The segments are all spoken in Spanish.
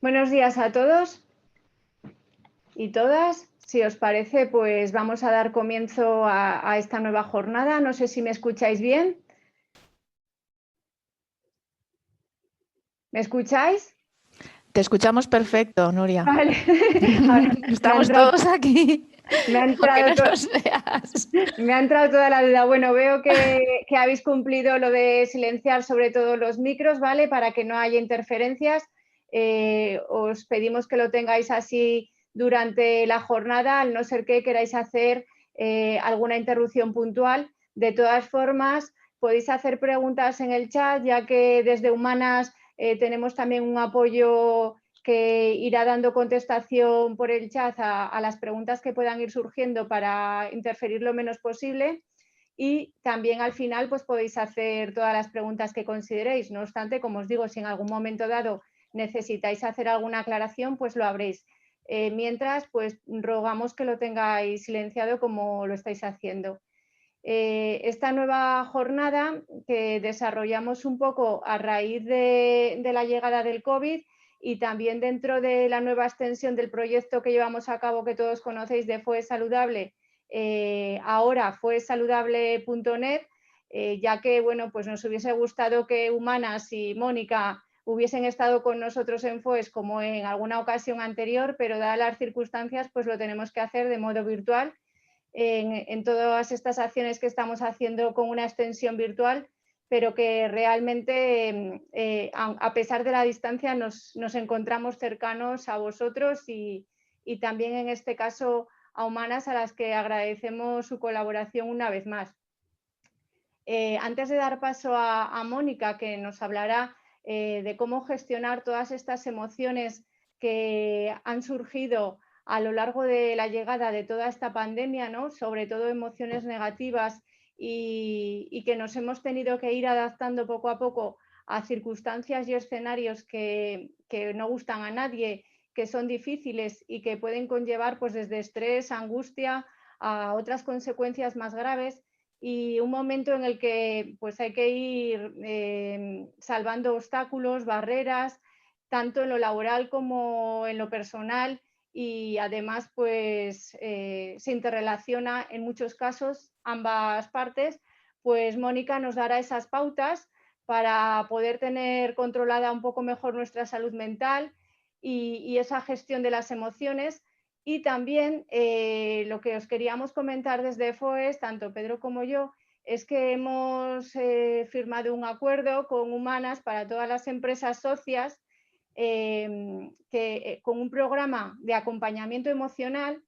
Buenos días a todos y todas. Si os parece, pues vamos a dar comienzo a esta nueva jornada. No sé si me escucháis bien. ¿Me escucháis? Te escuchamos perfecto, Nuria. Vale. Estamos todos aquí. Me ha entrado, aunque no nos veas. Me ha entrado toda la duda. Bueno, veo que habéis cumplido lo de silenciar sobre todo los micros, ¿vale? Para que no haya interferencias. Os pedimos que lo tengáis así durante la jornada, al no ser que queráis hacer alguna interrupción puntual. De todas formas, podéis hacer preguntas en el chat, ya que desde Humanas tenemos también un apoyo que irá dando contestación por el chat a las preguntas que puedan ir surgiendo para interferir lo menos posible. Y también al final pues podéis hacer todas las preguntas que consideréis. No obstante, como os digo, si en algún momento dado necesitáis hacer alguna aclaración, pues lo habréis. Mientras, pues rogamos que lo tengáis silenciado como lo estáis haciendo. Esta nueva jornada que desarrollamos un poco a raíz de la llegada del COVID y también dentro de la nueva extensión del proyecto que llevamos a cabo, que todos conocéis, de Fue Saludable, ahora fuesaludable.net, ya que bueno, pues nos hubiese gustado que Humanas y Mónica hubiesen estado con nosotros en FOES como en alguna ocasión anterior, pero dadas las circunstancias, pues lo tenemos que hacer de modo virtual. En todas estas acciones que estamos haciendo con una extensión virtual, pero que realmente, a pesar de la distancia, nos encontramos cercanos a vosotros y también en este caso a Humanas, a las que agradecemos su colaboración una vez más. Antes de dar paso a Mónica, que nos hablará de cómo gestionar todas estas emociones que han surgido a lo largo de la llegada de toda esta pandemia, ¿no? Sobre todo emociones negativas y que nos hemos tenido que ir adaptando poco a poco a circunstancias y escenarios que no gustan a nadie, que son difíciles y que pueden conllevar pues, desde estrés, angustia, a otras consecuencias más graves, y un momento en el que pues, hay que ir salvando obstáculos, barreras, tanto en lo laboral como en lo personal, y además pues se interrelaciona en muchos casos ambas partes. Pues Mónica nos dará esas pautas para poder tener controlada un poco mejor nuestra salud mental y esa gestión de las emociones. Y también lo que os queríamos comentar desde FOES, tanto Pedro como yo, es que hemos firmado un acuerdo con Humanas para todas las empresas socias, con un programa de acompañamiento emocional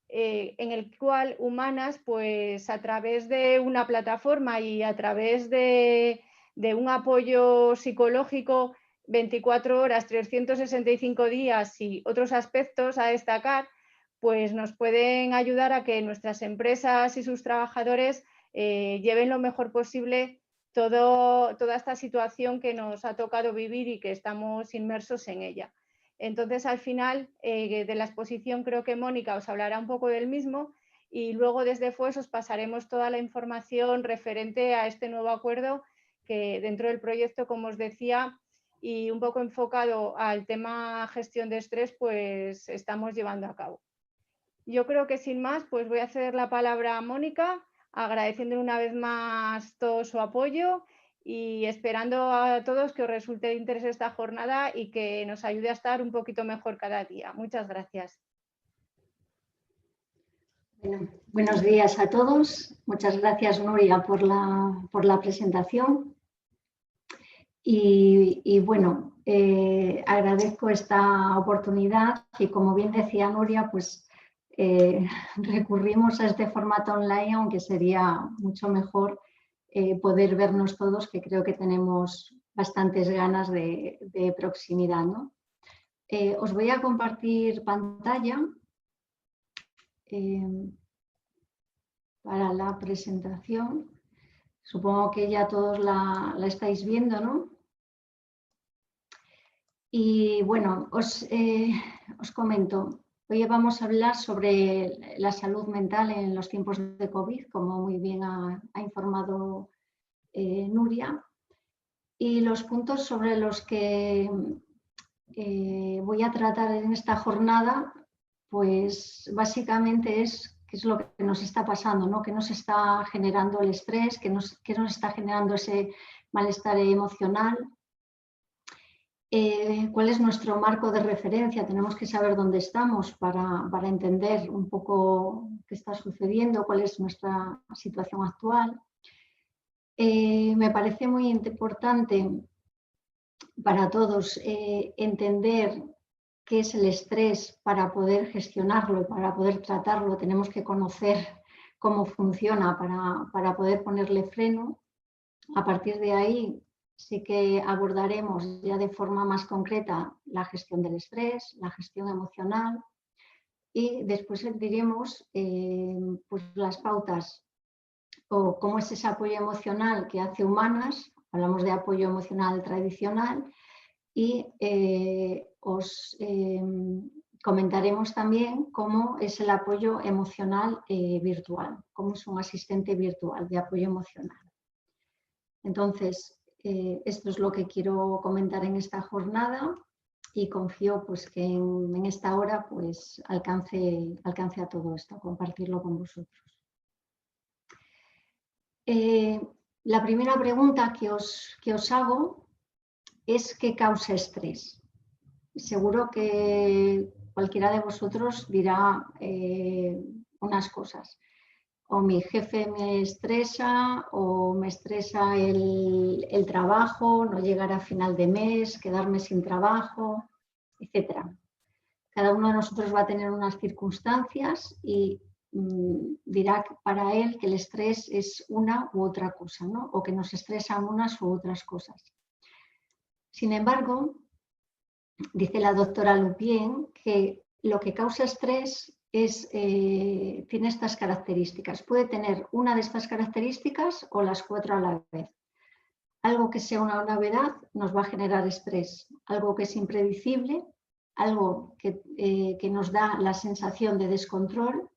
en el cual Humanas, pues a través de una plataforma y a través de un apoyo psicológico 24 horas, 365 días y otros aspectos a destacar, pues nos pueden ayudar a que nuestras empresas y sus trabajadores lleven lo mejor posible toda esta situación que nos ha tocado vivir y que estamos inmersos en ella. Entonces, al final de la exposición, creo que Mónica os hablará un poco del mismo y luego desde FOES os pasaremos toda la información referente a este nuevo acuerdo que dentro del proyecto, como os decía, y un poco enfocado al tema gestión de estrés, pues estamos llevando a cabo. Yo creo que sin más, pues voy a ceder la palabra a Mónica, agradeciendo una vez más todo su apoyo y esperando a todos que os resulte de interés esta jornada y que nos ayude a estar un poquito mejor cada día. Muchas gracias. Bueno, buenos días a todos. Muchas gracias, Nuria, por la presentación. Y bueno, agradezco esta oportunidad y, como bien decía Nuria, pues recurrimos a este formato online, aunque sería mucho mejor poder vernos todos, que creo que tenemos bastantes ganas de proximidad, ¿no? Os voy a compartir pantalla para la presentación. Supongo que ya todos la estáis viendo, ¿no? Y bueno, os comento. Hoy vamos a hablar sobre la salud mental en los tiempos de COVID, como muy bien ha informado Nuria. Y los puntos sobre los que voy a tratar en esta jornada, pues básicamente es qué es lo que nos está pasando, ¿no? ¿Qué nos está generando el estrés? ¿Qué nos está generando ese malestar emocional? ¿Cuál es nuestro marco de referencia? Tenemos que saber dónde estamos para entender un poco qué está sucediendo, cuál es nuestra situación actual. Me parece muy importante para todos entender qué es el estrés para poder gestionarlo y para poder tratarlo. Tenemos que conocer cómo funciona para poder ponerle freno. A partir de ahí sí que abordaremos ya de forma más concreta la gestión del estrés, la gestión emocional y después diremos pues las pautas o cómo es ese apoyo emocional que hace humanas. Hablamos de apoyo emocional tradicional y os comentaremos también cómo es el apoyo emocional virtual, cómo es un asistente virtual de apoyo emocional. Entonces, esto es lo que quiero comentar en esta jornada y confío pues, que en esta hora pues, alcance a todo esto, compartirlo con vosotros. La primera pregunta que os hago es ¿qué causa estrés? Seguro que cualquiera de vosotros dirá unas cosas. O mi jefe me estresa, o me estresa el trabajo, no llegar a final de mes, quedarme sin trabajo, etc. Cada uno de nosotros va a tener unas circunstancias y dirá para él que el estrés es una u otra cosa, ¿no? O que nos estresan unas u otras cosas. Sin embargo, dice la doctora Lupien que lo que causa estrés tiene estas características. Puede tener una de estas características o las 4 a la vez. Algo que sea una novedad nos va a generar estrés. Algo que es impredecible, algo que nos da la sensación de descontrol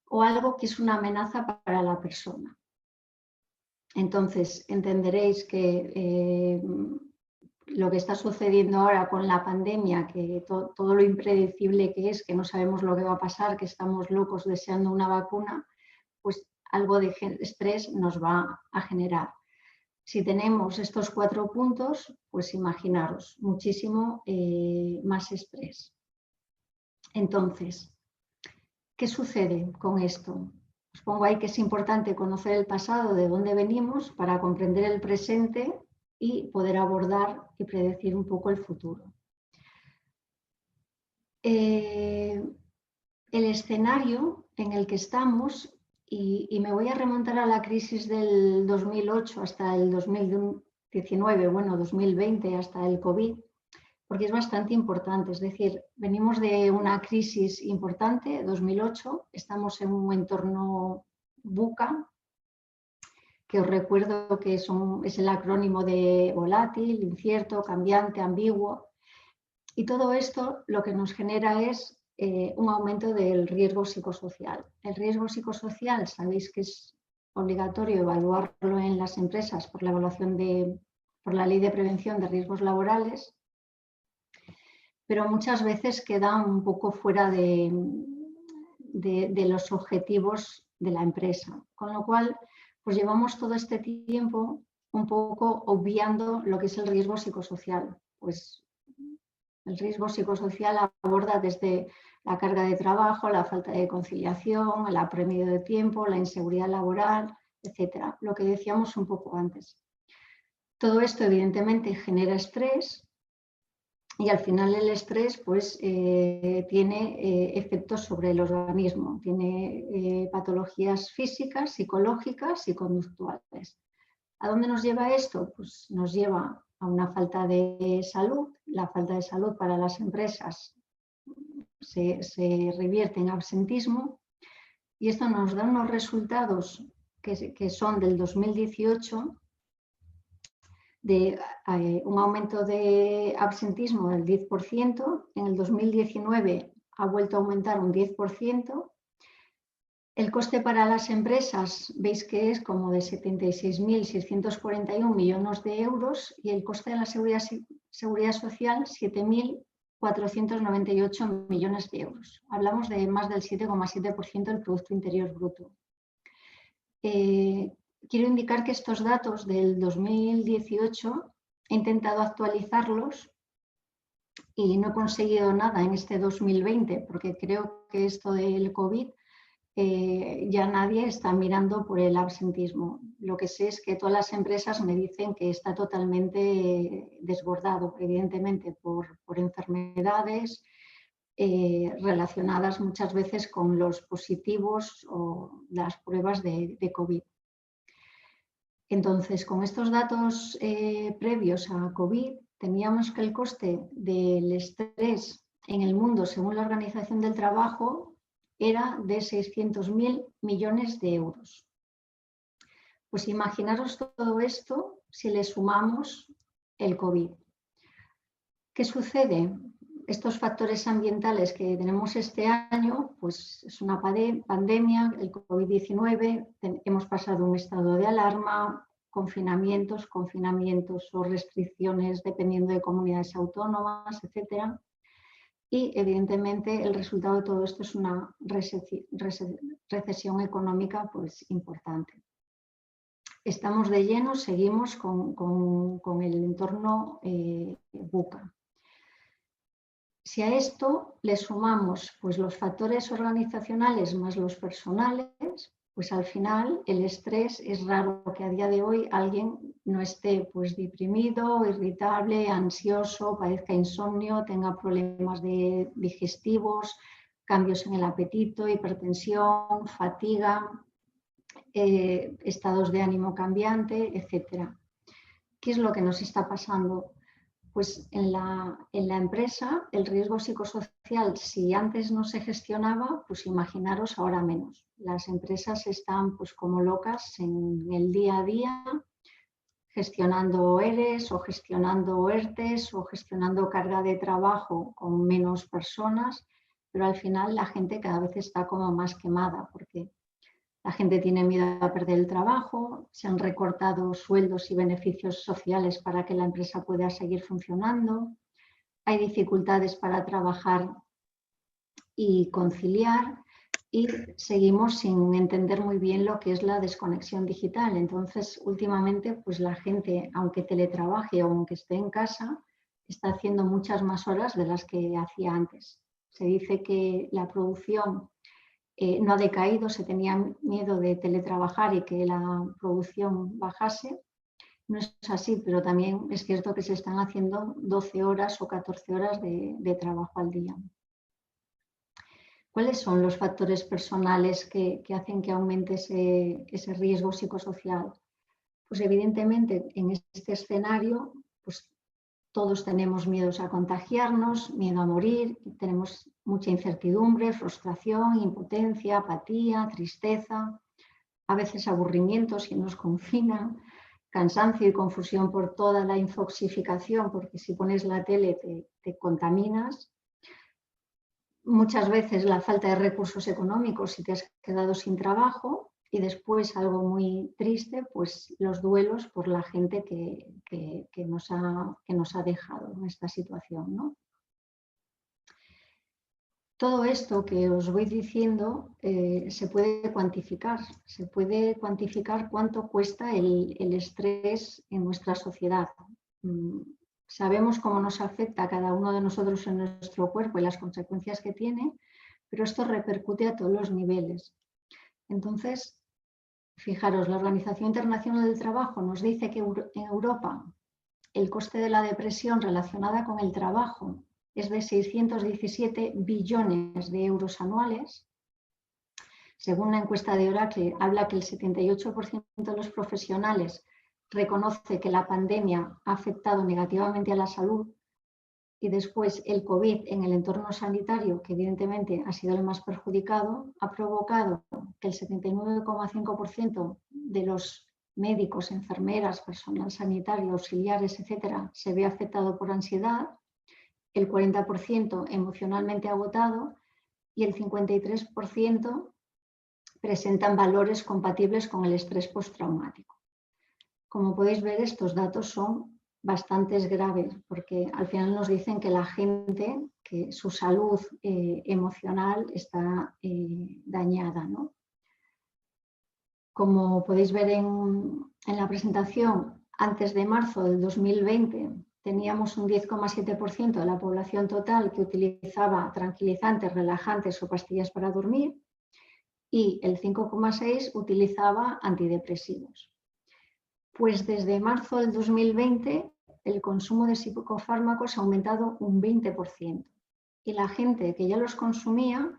o algo que es una amenaza para la persona. Entonces, entenderéis que lo que está sucediendo ahora con la pandemia, que todo lo impredecible que es, que no sabemos lo que va a pasar, que estamos locos deseando una vacuna, pues algo de estrés nos va a generar. Si tenemos estos 4 puntos, pues imaginaros, muchísimo más estrés. Entonces, ¿qué sucede con esto? Os pongo ahí que es importante conocer el pasado, de dónde venimos, para comprender el presente y poder abordar y predecir un poco el futuro. El escenario en el que estamos, y me voy a remontar a la crisis del 2008 hasta el 2019, bueno, 2020 hasta el COVID, porque es bastante importante. Es decir, venimos de una crisis importante, 2008, estamos en un entorno VUCA, que os recuerdo que es el acrónimo de volátil, incierto, cambiante, ambiguo. Y todo esto lo que nos genera es un aumento del riesgo psicosocial. El riesgo psicosocial, sabéis que es obligatorio evaluarlo en las empresas por la por la Ley de Prevención de Riesgos Laborales, pero muchas veces queda un poco fuera de los objetivos de la empresa. Con lo cual, pues llevamos todo este tiempo un poco obviando lo que es el riesgo psicosocial. Pues el riesgo psicosocial aborda desde la carga de trabajo, la falta de conciliación, el apremio de tiempo, la inseguridad laboral, etc. Lo que decíamos un poco antes. Todo esto evidentemente genera estrés y al final el estrés pues, tiene efectos sobre el organismo, tiene patologías físicas, psicológicas y conductuales. ¿A dónde nos lleva esto? Pues nos lleva a una falta de salud. La falta de salud para las empresas se revierte en absentismo y esto nos da unos resultados que son del 2018 de un aumento de absentismo del 10%, en el 2019 ha vuelto a aumentar un 10% El coste para las empresas, veis que es como de 76.641 millones de euros y el coste de la seguridad social 7.498 millones de euros. Hablamos de más del 7,7% del Producto Interior Bruto. Quiero indicar que estos datos del 2018 he intentado actualizarlos y no he conseguido nada en este 2020 porque creo que esto del COVID ya nadie está mirando por el absentismo. Lo que sé es que todas las empresas me dicen que está totalmente desbordado, evidentemente por enfermedades relacionadas muchas veces con los positivos o las pruebas de COVID. Entonces, con estos datos previos a COVID, teníamos que el coste del estrés en el mundo, según la Organización del Trabajo, era de 600.000 millones de euros. Pues imaginaros todo esto si le sumamos el COVID. ¿Qué sucede? Estos factores ambientales que tenemos este año, pues es una pandemia, el COVID-19, hemos pasado un estado de alarma, confinamientos o restricciones dependiendo de comunidades autónomas, etcétera. Y evidentemente el resultado de todo esto es una recesión económica pues, importante. Estamos de lleno, seguimos con el entorno VUCA. Si a esto le sumamos pues, los factores organizacionales más los personales, pues al final el estrés es raro que a día de hoy alguien no esté pues, deprimido, irritable, ansioso, padezca insomnio, tenga problemas digestivos, cambios en el apetito, hipertensión, fatiga, estados de ánimo cambiante, etc. ¿Qué es lo que nos está pasando? Pues en la empresa el riesgo psicosocial, si antes no se gestionaba, pues imaginaros ahora menos. Las empresas están pues como locas en el día a día, gestionando ERES o gestionando ERTES o gestionando carga de trabajo con menos personas, pero al final la gente cada vez está como más quemada porque la gente tiene miedo a perder el trabajo, se han recortado sueldos y beneficios sociales para que la empresa pueda seguir funcionando, hay dificultades para trabajar y conciliar y seguimos sin entender muy bien lo que es la desconexión digital. Entonces, últimamente, pues la gente, aunque teletrabaje o aunque esté en casa, está haciendo muchas más horas de las que hacía antes. Se dice que la producción no ha decaído, se tenía miedo de teletrabajar y que la producción bajase. No es así, pero también es cierto que se están haciendo 12 horas o 14 horas de trabajo al día. ¿Cuáles son los factores personales que hacen que aumente ese riesgo psicosocial? Pues evidentemente en este escenario pues, todos tenemos miedos a contagiarnos, miedo a morir, tenemos mucha incertidumbre, frustración, impotencia, apatía, tristeza, a veces aburrimiento si nos confinan, cansancio y confusión por toda la infoxificación, porque si pones la tele te contaminas. Muchas veces la falta de recursos económicos si te has quedado sin trabajo y después algo muy triste, pues los duelos por la gente que nos ha dejado en esta situación, ¿no? Todo esto que os voy diciendo se puede cuantificar cuánto cuesta el estrés en nuestra sociedad. Sabemos cómo nos afecta a cada uno de nosotros en nuestro cuerpo y las consecuencias que tiene, pero esto repercute a todos los niveles. Entonces, fijaros, la Organización Internacional del Trabajo nos dice que en Europa el coste de la depresión relacionada con el trabajo es de 617 billones de euros anuales. Según una encuesta de Oracle, habla que el 78% de los profesionales reconoce que la pandemia ha afectado negativamente a la salud y después el COVID en el entorno sanitario, que evidentemente ha sido el más perjudicado, ha provocado que el 79,5% de los médicos, enfermeras, personal sanitario, auxiliares, etcétera, se ve afectado por ansiedad, el 40% emocionalmente agotado y el 53% presentan valores compatibles con el estrés postraumático. Como podéis ver, estos datos son bastante graves porque al final nos dicen que la gente, que su salud emocional está dañada, ¿no? Como podéis ver en la presentación, antes de marzo del 2020 teníamos un 10,7% de la población total que utilizaba tranquilizantes, relajantes o pastillas para dormir y el 5,6% utilizaba antidepresivos. Pues desde marzo del 2020 el consumo de psicofármacos ha aumentado un 20% y la gente que ya los consumía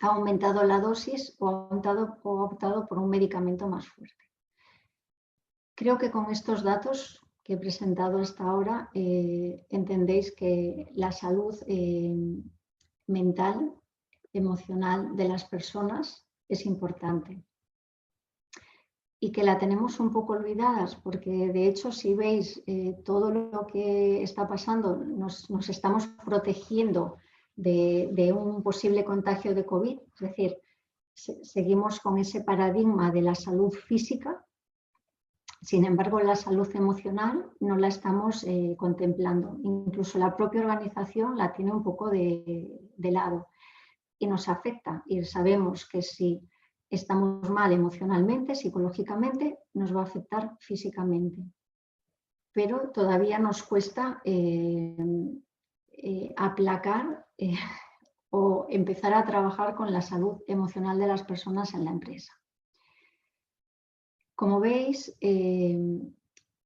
ha aumentado la dosis o ha optado por un medicamento más fuerte. Creo que con estos datos que he presentado hasta ahora entendéis que la salud mental, emocional de las personas es importante y que la tenemos un poco olvidadas porque de hecho si veis todo lo que está pasando nos estamos protegiendo de un posible contagio de COVID, es decir, seguimos con ese paradigma de la salud física, sin embargo la salud emocional no la estamos contemplando, incluso la propia organización la tiene un poco de lado y nos afecta y sabemos que si estamos mal emocionalmente, psicológicamente, nos va a afectar físicamente, pero todavía nos cuesta aplacar o empezar a trabajar con la salud emocional de las personas en la empresa. Como veis,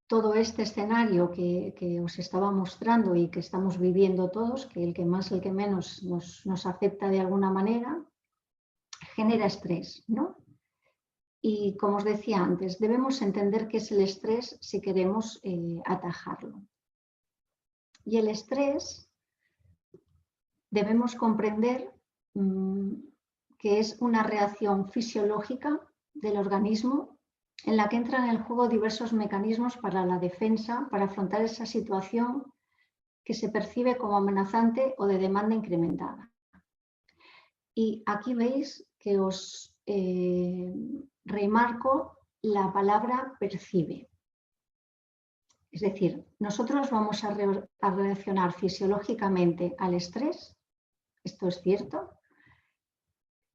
todo este escenario que os estaba mostrando y que estamos viviendo todos, que el que más, el que menos nos afecta de alguna manera, genera estrés, ¿no? Y como os decía antes, debemos entender qué es el estrés si queremos atajarlo. Y el estrés debemos comprender que es una reacción fisiológica del organismo en la que entran en juego diversos mecanismos para la defensa, para afrontar esa situación que se percibe como amenazante o de demanda incrementada. Y aquí veis que os remarco la palabra percibe. Es decir, nosotros vamos a reaccionar fisiológicamente al estrés, esto es cierto.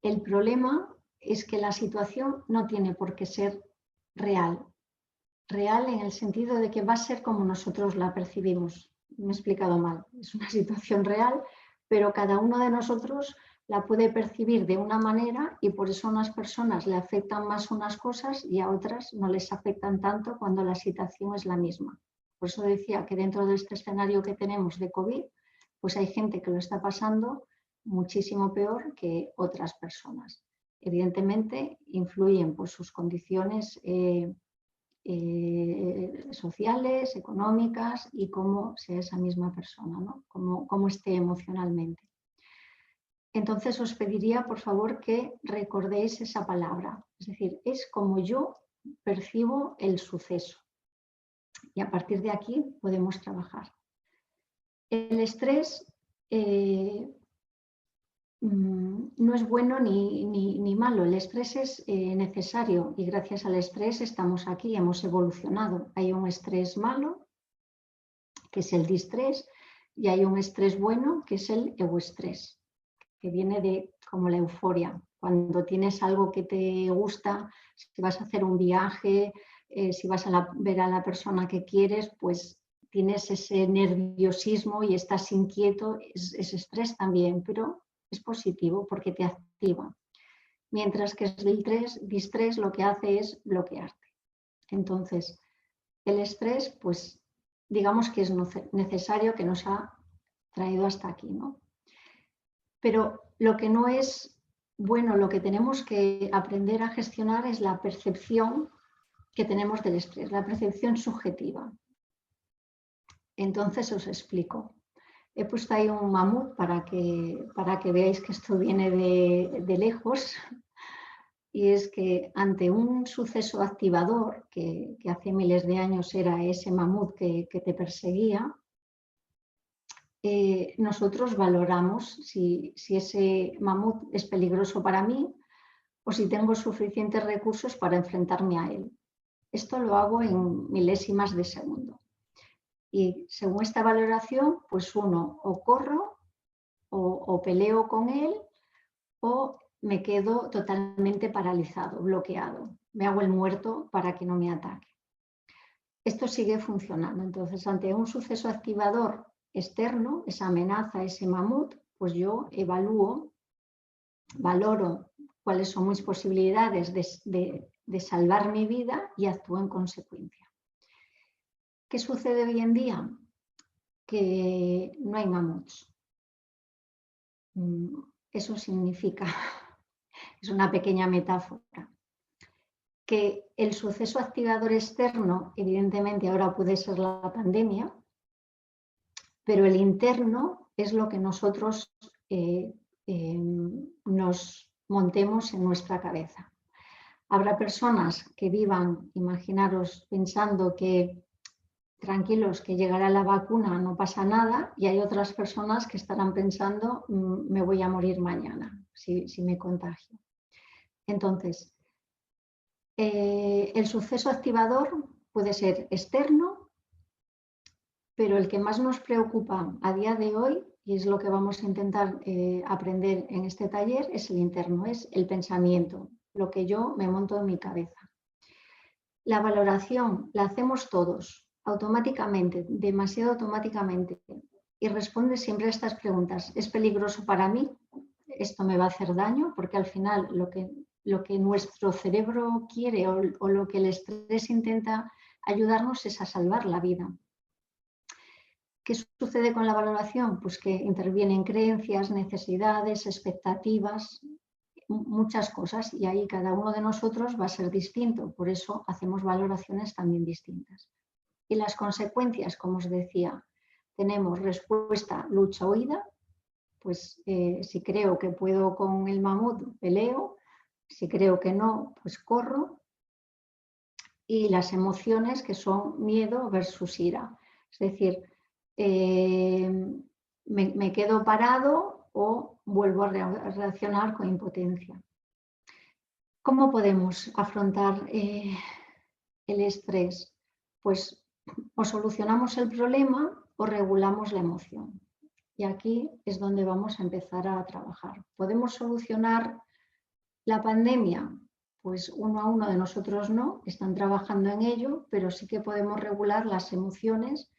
El problema es que la situación no tiene por qué ser real. Real en el sentido de que va a ser como nosotros la percibimos. Me he explicado mal. Es una situación real, pero cada uno de nosotros la puede percibir de una manera y por eso a unas personas le afectan más unas cosas y a otras no les afectan tanto cuando la situación es la misma. Por eso decía que dentro de este escenario que tenemos de COVID, pues hay gente que lo está pasando muchísimo peor que otras personas. Evidentemente influyen pues, sus condiciones sociales, económicas y cómo sea esa misma persona, ¿no? Cómo esté emocionalmente. Entonces os pediría por favor que recordéis esa palabra, es decir, es como yo percibo el suceso y a partir de aquí podemos trabajar. El estrés no es bueno ni malo, el estrés es necesario y gracias al estrés estamos aquí, hemos evolucionado. Hay un estrés malo, que es el distrés, y hay un estrés bueno, que es el euestrés, que viene de como la euforia. Cuando tienes algo que te gusta, si vas a hacer un viaje, si vas a ver a la persona que quieres, pues tienes ese nerviosismo y estás inquieto, es estrés también, pero es positivo porque te activa. Mientras que el distrés lo que hace es bloquearte. Entonces, el estrés, pues digamos que es necesario, que nos ha traído hasta aquí, ¿no? Pero lo que no es bueno, lo que tenemos que aprender a gestionar es la percepción que tenemos del estrés, la percepción subjetiva. Entonces os explico. He puesto ahí un mamut para que veáis que esto viene de lejos. Y es que ante un suceso activador, que hace miles de años era ese mamut que te perseguía, nosotros valoramos si ese mamut es peligroso para mí o si tengo suficientes recursos para enfrentarme a él. Esto lo hago en milésimas de segundo. Y según esta valoración, pues uno o corro o peleo con él o me quedo totalmente paralizado, bloqueado. Me hago el muerto para que no me ataque. Esto sigue funcionando. Entonces, ante un suceso activador externo, esa amenaza, ese mamut, pues yo valoro cuáles son mis posibilidades de salvar mi vida y actúo en consecuencia. ¿Qué sucede hoy en día? Que no hay mamuts. Eso significa, es una pequeña metáfora, que el suceso activador externo, evidentemente ahora puede ser la pandemia, pero el interno es lo que nosotros nos montemos en nuestra cabeza. Habrá personas que vivan, imaginaros, pensando que tranquilos, que llegará la vacuna, no pasa nada, y hay otras personas que estarán pensando, me voy a morir mañana si me contagio. Entonces, el suceso activador puede ser externo, pero el que más nos preocupa a día de hoy, y es lo que vamos a intentar aprender en este taller, es el interno, es el pensamiento, lo que yo me monto en mi cabeza. La valoración la hacemos todos, automáticamente, demasiado automáticamente, y responde siempre a estas preguntas. ¿Es peligroso para mí? ¿Esto me va a hacer daño? Porque al final lo que nuestro cerebro quiere o lo que el estrés intenta ayudarnos es a salvar la vida. ¿Qué sucede con la valoración? Pues que intervienen creencias, necesidades, expectativas, muchas cosas, y ahí cada uno de nosotros va a ser distinto, por eso hacemos valoraciones también distintas. Y las consecuencias, como os decía, tenemos respuesta lucha-huida, pues si creo que puedo con el mamut, peleo, si creo que no, pues corro, y las emociones que son miedo versus ira, es decir, me quedo parado o vuelvo a reaccionar con impotencia. ¿Cómo podemos afrontar el estrés? Pues o solucionamos el problema o regulamos la emoción. Y aquí es donde vamos a empezar a trabajar. ¿Podemos solucionar la pandemia? Pues uno a uno de nosotros no, están trabajando en ello, pero sí que podemos regular las emociones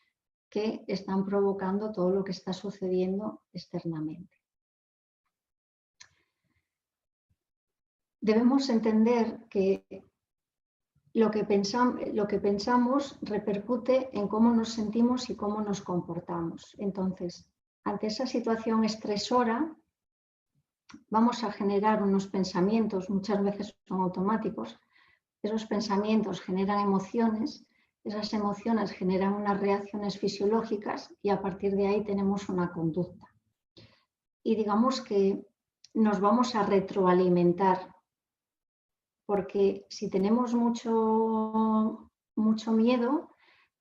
que están provocando todo lo que está sucediendo externamente. Debemos entender que lo que pensamos repercute en cómo nos sentimos y cómo nos comportamos. Entonces, ante esa situación estresora, vamos a generar unos pensamientos, muchas veces son automáticos. Esos pensamientos generan emociones, esas emociones generan unas reacciones fisiológicas y a partir de ahí tenemos una conducta. Y digamos que nos vamos a retroalimentar, porque si tenemos mucho miedo,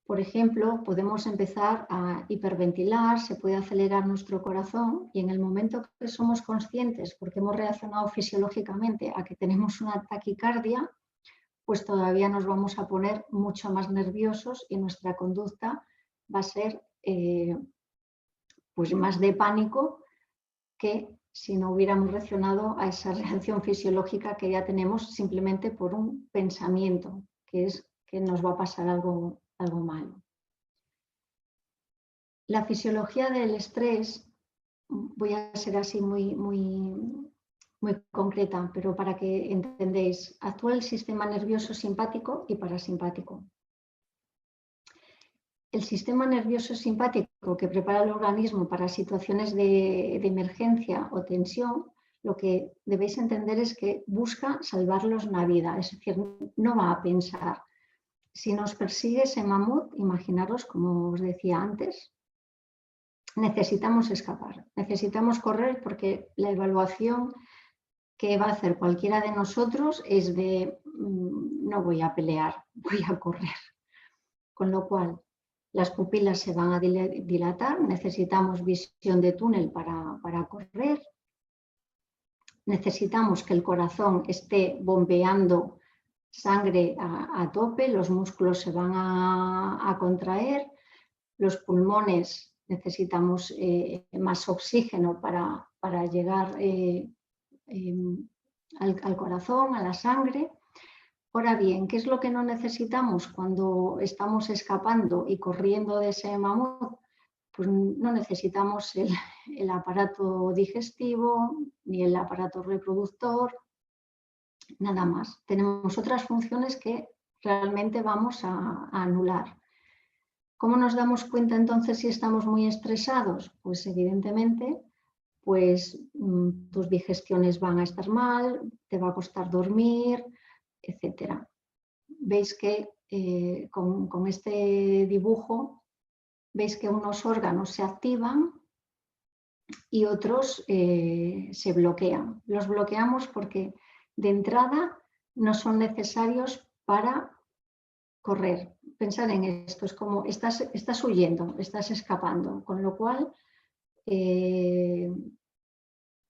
por ejemplo, podemos empezar a hiperventilar, se puede acelerar nuestro corazón y en el momento que somos conscientes, porque hemos reaccionado fisiológicamente a que tenemos una taquicardia, pues todavía nos vamos a poner mucho más nerviosos y nuestra conducta va a ser pues más de pánico que si no hubiéramos reaccionado a esa reacción fisiológica que ya tenemos simplemente por un pensamiento, que es que nos va a pasar algo malo. La fisiología del estrés, voy a ser así muy concreta, pero para que entendáis, actúa el sistema nervioso simpático y parasimpático. El sistema nervioso simpático que prepara el organismo para situaciones de emergencia o tensión, lo que debéis entender es que busca salvarlos la vida, es decir, no va a pensar. Si nos persigue ese mamut, imaginaros, como os decía antes, necesitamos escapar, necesitamos correr porque la evaluación que va a hacer cualquiera de nosotros es de no voy a pelear, voy a correr. Con lo cual, las pupilas se van a dilatar, necesitamos visión de túnel para correr, necesitamos que el corazón esté bombeando sangre a tope, los músculos se van a contraer, los pulmones necesitamos más oxígeno para llegar al corazón, a la sangre. Ahora bien, ¿qué es lo que no necesitamos cuando estamos escapando y corriendo de ese mamut? Pues no necesitamos el aparato digestivo ni el aparato reproductor, nada más. Tenemos otras funciones que realmente vamos a anular. ¿Cómo nos damos cuenta entonces si estamos muy estresados? Pues evidentemente, pues tus digestiones van a estar mal, te va a costar dormir, etc. Veis que con este dibujo, veis que unos órganos se activan y otros se bloquean. Los bloqueamos porque de entrada no son necesarios para correr. Pensar en esto, es como estás huyendo, estás escapando, con lo cual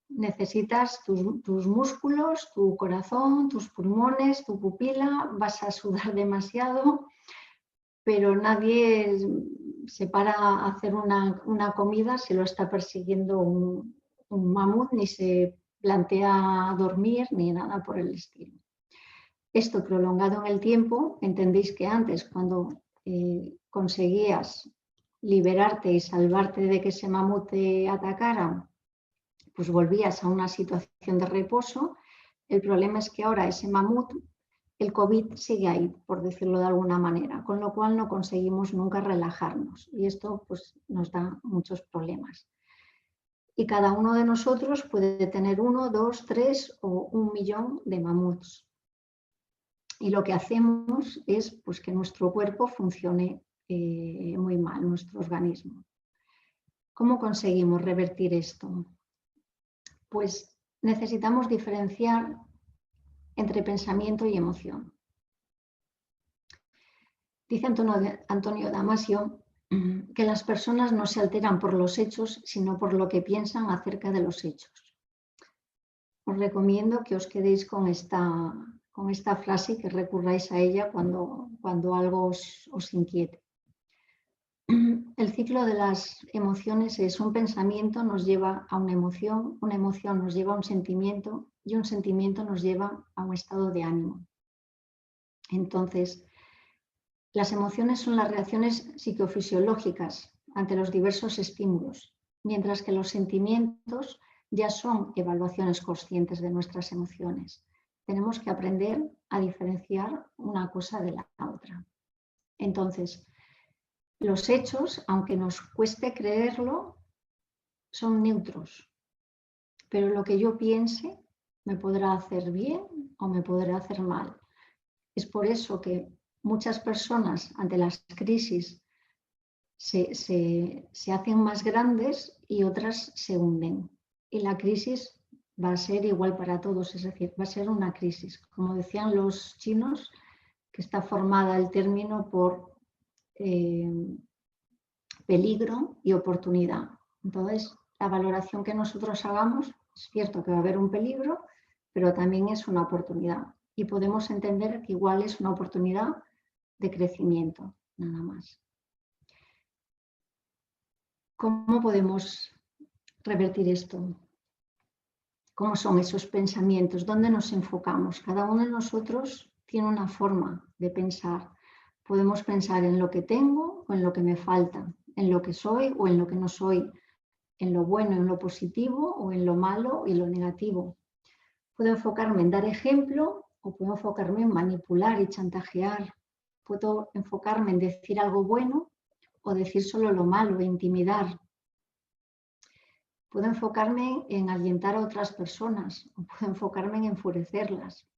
necesitas tus músculos, tu corazón, tus pulmones, tu pupila, vas a sudar demasiado, pero nadie se para a hacer una comida si lo está persiguiendo un mamut, ni se plantea dormir, ni nada por el estilo. Esto prolongado en el tiempo, entendéis que antes cuando conseguías liberarte y salvarte de que ese mamut te atacara, pues volvías a una situación de reposo. El problema es que ahora ese mamut, el COVID sigue ahí, por decirlo de alguna manera, con lo cual no conseguimos nunca relajarnos y esto pues, nos da muchos problemas. Y cada uno de nosotros puede tener 1, 2, 3 o 1 millón de mamuts. Y lo que hacemos es pues, que nuestro cuerpo funcione muy mal, nuestro organismo. ¿Cómo conseguimos revertir esto? Pues necesitamos diferenciar entre pensamiento y emoción. Dice Antonio Damasio que las personas no se alteran por los hechos, sino por lo que piensan acerca de los hechos. Os recomiendo que os quedéis con esta frase y que recurráis a ella cuando algo os inquiete. El ciclo de las emociones es un pensamiento nos lleva a una emoción nos lleva a un sentimiento y un sentimiento nos lleva a un estado de ánimo. Entonces, las emociones son las reacciones psicofisiológicas ante los diversos estímulos, mientras que los sentimientos ya son evaluaciones conscientes de nuestras emociones. Tenemos que aprender a diferenciar una cosa de la otra. Entonces, los hechos, aunque nos cueste creerlo, son neutros, pero lo que yo piense me podrá hacer bien o me podrá hacer mal. Es por eso que muchas personas ante las crisis se hacen más grandes y otras se hunden. Y la crisis va a ser igual para todos, es decir, va a ser una crisis. Como decían los chinos, que está formada el término por peligro y oportunidad. Entonces, la valoración que nosotros hagamos, es cierto que va a haber un peligro, pero también es una oportunidad. Y podemos entender que igual es una oportunidad de crecimiento, nada más. ¿Cómo podemos revertir esto? ¿Cómo son esos pensamientos? ¿Dónde nos enfocamos? Cada uno de nosotros tiene una forma de pensar. Podemos pensar en lo que tengo o en lo que me falta, en lo que soy o en lo que no soy, en lo bueno, en lo positivo o en lo malo y lo negativo. Puedo enfocarme en dar ejemplo o puedo enfocarme en manipular y chantajear. Puedo enfocarme en decir algo bueno o decir solo lo malo e intimidar. Puedo enfocarme en alentar a otras personas o puedo enfocarme en enfurecerlas.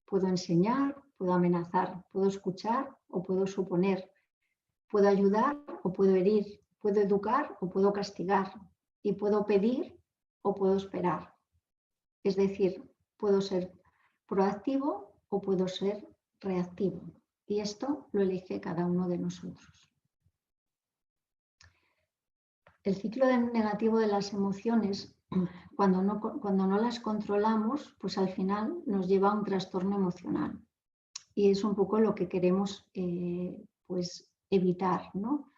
Puedo enseñar, puedo amenazar, puedo escuchar o puedo suponer. Puedo ayudar o puedo herir. Puedo educar o puedo castigar. Y puedo pedir o puedo esperar. Es decir, puedo ser proactivo o puedo ser reactivo. Y esto lo elige cada uno de nosotros. El ciclo negativo de las emociones cuando no las controlamos, pues al final nos lleva a un trastorno emocional. Y es un poco lo que queremos pues evitar, ¿no?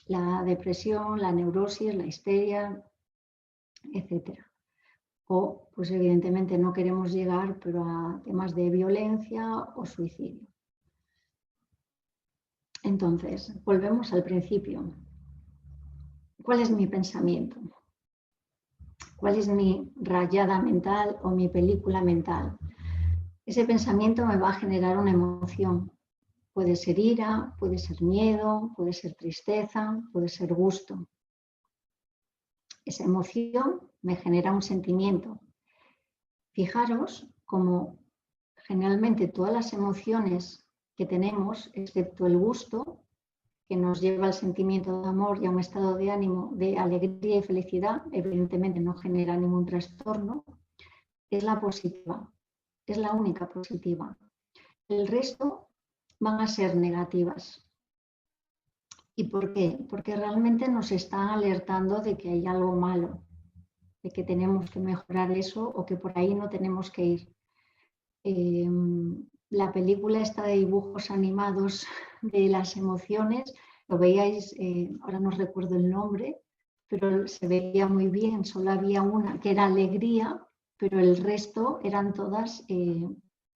La depresión, la neurosis, la histeria, etcétera. O, pues evidentemente no queremos llegar pero a temas de violencia o suicidio. Entonces, volvemos al principio. ¿Cuál es mi pensamiento? ¿Cuál es mi rayada mental o mi película mental? Ese pensamiento me va a generar una emoción. Puede ser ira, puede ser miedo, puede ser tristeza, puede ser gusto. Esa emoción me genera un sentimiento. Fijaros cómo generalmente todas las emociones que tenemos, excepto el gusto, que nos lleva al sentimiento de amor y a un estado de ánimo de alegría y felicidad, evidentemente no genera ningún trastorno, es la positiva, es la única positiva. El resto van a ser negativas. ¿Y por qué? Porque realmente nos están alertando de que hay algo malo, de que tenemos que mejorar eso o que por ahí no tenemos que ir. La película esta de dibujos animados de las emociones, lo veíais, ahora no recuerdo el nombre, pero se veía muy bien, solo había una que era alegría, pero el resto eran todas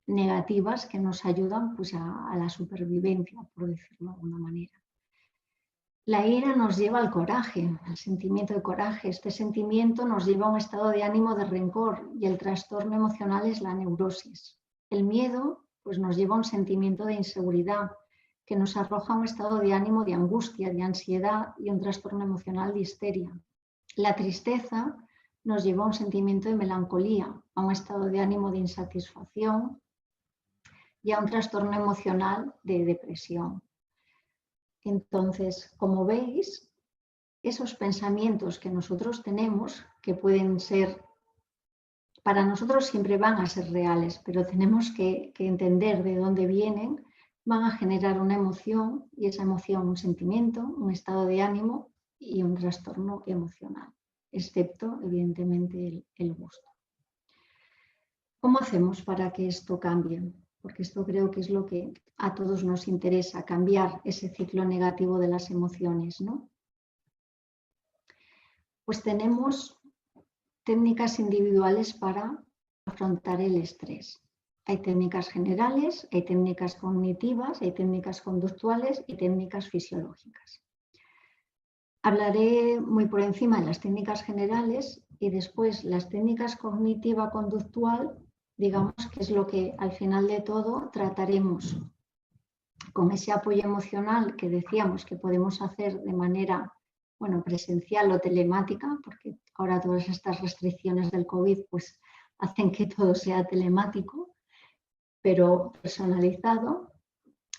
negativas que nos ayudan pues, a la supervivencia, por decirlo de alguna manera. La ira nos lleva al coraje, al sentimiento de coraje. Este sentimiento nos lleva a un estado de ánimo de rencor y el trastorno emocional es la neurosis. El miedo pues, nos lleva a un sentimiento de inseguridad que nos arroja a un estado de ánimo de angustia, de ansiedad y un trastorno emocional de histeria. La tristeza nos lleva a un sentimiento de melancolía, a un estado de ánimo de insatisfacción y a un trastorno emocional de depresión. Entonces, como veis, esos pensamientos que nosotros tenemos, que pueden ser, para nosotros siempre van a ser reales, pero tenemos que entender de dónde vienen, van a generar una emoción y esa emoción un sentimiento, un estado de ánimo y un trastorno emocional, excepto evidentemente el gusto. ¿Cómo hacemos para que esto cambie? Porque esto creo que es lo que a todos nos interesa, cambiar ese ciclo negativo de las emociones, ¿no? Pues tenemos técnicas individuales para afrontar el estrés. Hay técnicas generales, hay técnicas cognitivas, hay técnicas conductuales y técnicas fisiológicas. Hablaré muy por encima de las técnicas generales y después las técnicas cognitiva-conductual, digamos que es lo que al final de todo trataremos con ese apoyo emocional que decíamos que podemos hacer de manera presencial o telemática, porque ahora todas estas restricciones del COVID pues, hacen que todo sea telemático, pero personalizado,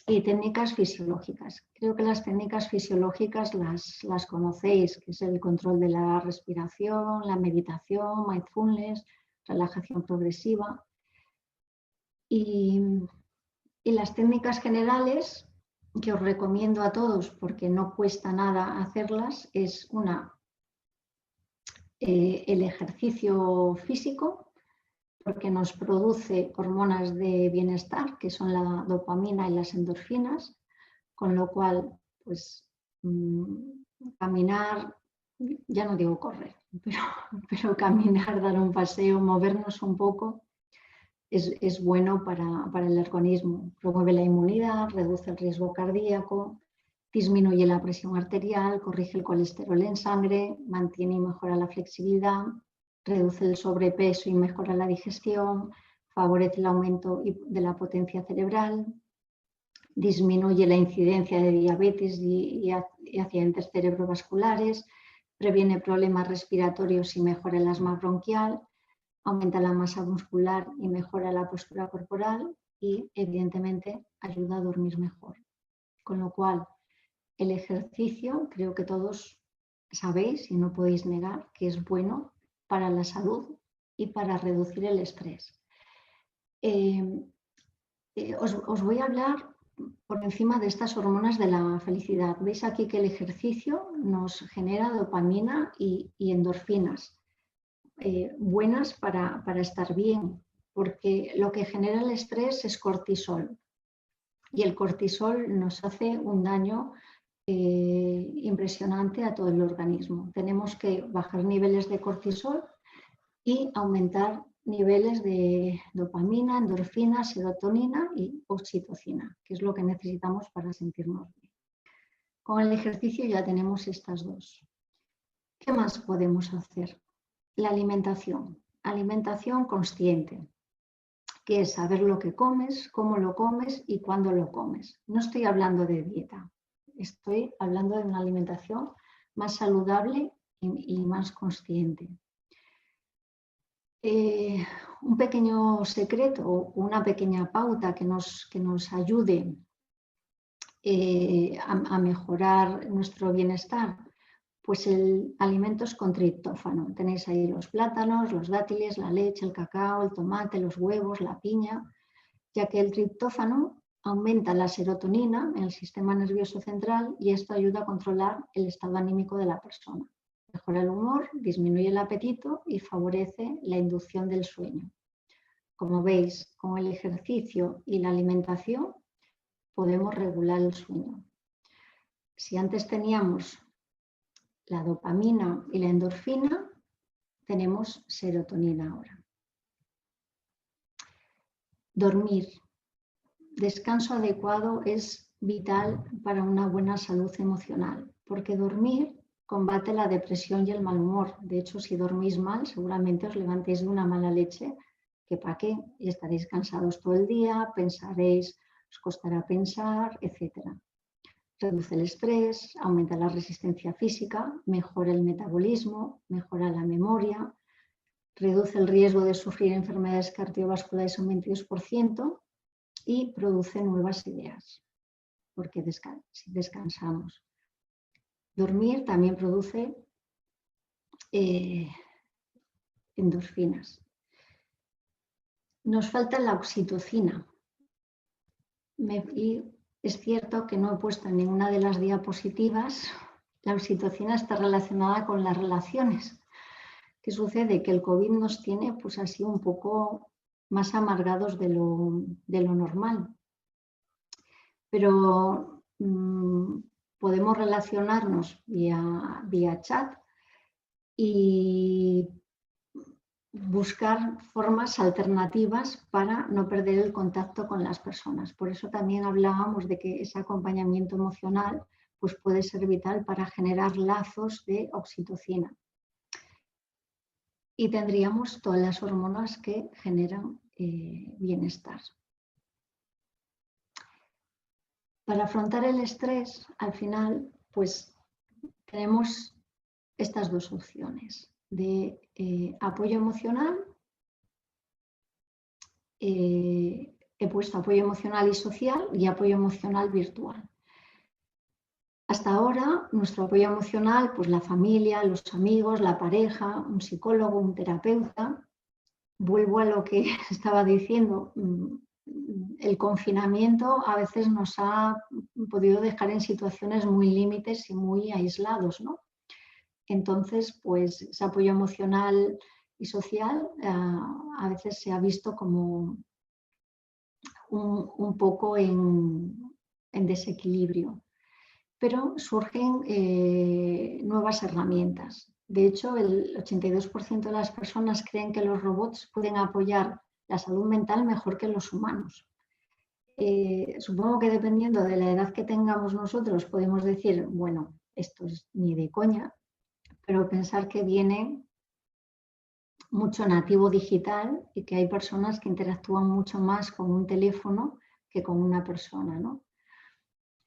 y técnicas fisiológicas. Creo que las técnicas fisiológicas las conocéis, que es el control de la respiración, la meditación, mindfulness, relajación progresiva. Y las técnicas generales, que os recomiendo a todos porque no cuesta nada hacerlas, es el ejercicio físico, porque nos produce hormonas de bienestar, que son la dopamina y las endorfinas, con lo cual, pues, caminar, ya no digo correr, pero caminar, dar un paseo, movernos un poco, es bueno para el organismo. Promueve la inmunidad, reduce el riesgo cardíaco, disminuye la presión arterial, corrige el colesterol en sangre, mantiene y mejora la flexibilidad, reduce el sobrepeso y mejora la digestión, favorece el aumento de la potencia cerebral, disminuye la incidencia de diabetes y accidentes cerebrovasculares, previene problemas respiratorios y mejora el asma bronquial, aumenta la masa muscular y mejora la postura corporal y, evidentemente, ayuda a dormir mejor. Con lo cual, el ejercicio, creo que todos sabéis y no podéis negar que es bueno para la salud y para reducir el estrés. Os voy a hablar por encima de estas hormonas de la felicidad. Veis aquí que el ejercicio nos genera dopamina y endorfinas. buenas para estar bien, porque lo que genera el estrés es cortisol y el cortisol nos hace un daño impresionante a todo el organismo. Tenemos que bajar niveles de cortisol y aumentar niveles de dopamina, endorfina, serotonina y oxitocina, que es lo que necesitamos para sentirnos bien. Con el ejercicio ya tenemos estas dos. ¿Qué más podemos hacer? La alimentación. Alimentación consciente, que es saber lo que comes, cómo lo comes y cuándo lo comes. No estoy hablando de dieta, estoy hablando de una alimentación más saludable y más consciente. Un pequeño secreto o una pequeña pauta que nos ayude a mejorar nuestro bienestar, pues alimentos con triptófano. Tenéis ahí los plátanos, los dátiles, la leche, el cacao, el tomate, los huevos, la piña, ya que el triptófano aumenta la serotonina en el sistema nervioso central y esto ayuda a controlar el estado anímico de la persona. Mejora el humor, disminuye el apetito y favorece la inducción del sueño. Como veis, con el ejercicio y la alimentación podemos regular el sueño. Si antes teníamos la dopamina y la endorfina, tenemos serotonina ahora. Dormir. Descanso adecuado es vital para una buena salud emocional, porque dormir combate la depresión y el mal humor. De hecho, si dormís mal, seguramente os levantéis de una mala leche, que para qué, y estaréis cansados todo el día, pensaréis, os costará pensar, etc. Reduce el estrés, aumenta la resistencia física, mejora el metabolismo, mejora la memoria, reduce el riesgo de sufrir enfermedades cardiovasculares un 22% y produce nuevas ideas, porque si descansamos. Dormir también produce endorfinas. Nos falta la oxitocina. Y es cierto que no he puesto en ninguna de las diapositivas, la oxitocina está relacionada con las relaciones. ¿Qué sucede? Que el COVID nos tiene pues así un poco más amargados de lo normal. Pero podemos relacionarnos vía chat y buscar formas alternativas para no perder el contacto con las personas. Por eso también hablábamos de que ese acompañamiento emocional pues puede ser vital para generar lazos de oxitocina. Y tendríamos todas las hormonas que generan bienestar. Para afrontar el estrés, al final, pues tenemos estas dos opciones de apoyo emocional. He puesto apoyo emocional y social y apoyo emocional virtual. Hasta ahora, nuestro apoyo emocional, pues la familia, los amigos, la pareja, un psicólogo, un terapeuta. Vuelvo a lo que estaba diciendo. El confinamiento a veces nos ha podido dejar en situaciones muy límites y muy aislados, ¿no? Entonces, pues ese apoyo emocional y social a veces se ha visto como un poco en desequilibrio. Pero surgen nuevas herramientas. De hecho, el 82% de las personas creen que los robots pueden apoyar la salud mental mejor que los humanos. Supongo que dependiendo de la edad que tengamos nosotros podemos decir, bueno, esto es ni de coña, pero pensar que viene mucho nativo digital y que hay personas que interactúan mucho más con un teléfono que con una persona, ¿no?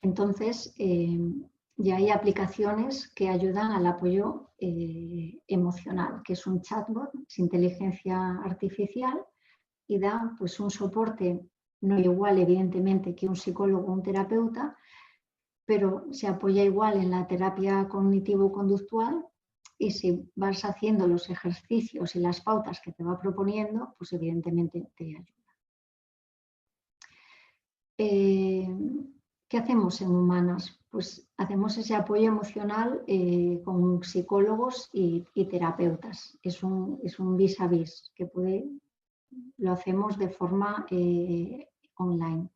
Entonces, ya hay aplicaciones que ayudan al apoyo emocional, que es un chatbot, es inteligencia artificial y da pues, un soporte no igual, evidentemente, que un psicólogo o un terapeuta, pero se apoya igual en la terapia cognitivo-conductual y si vas haciendo los ejercicios y las pautas que te va proponiendo, pues evidentemente te ayuda. ¿Qué hacemos en Humanas? pues hacemos ese apoyo emocional con psicólogos y terapeutas. Es un vis a vis que lo hacemos de forma online.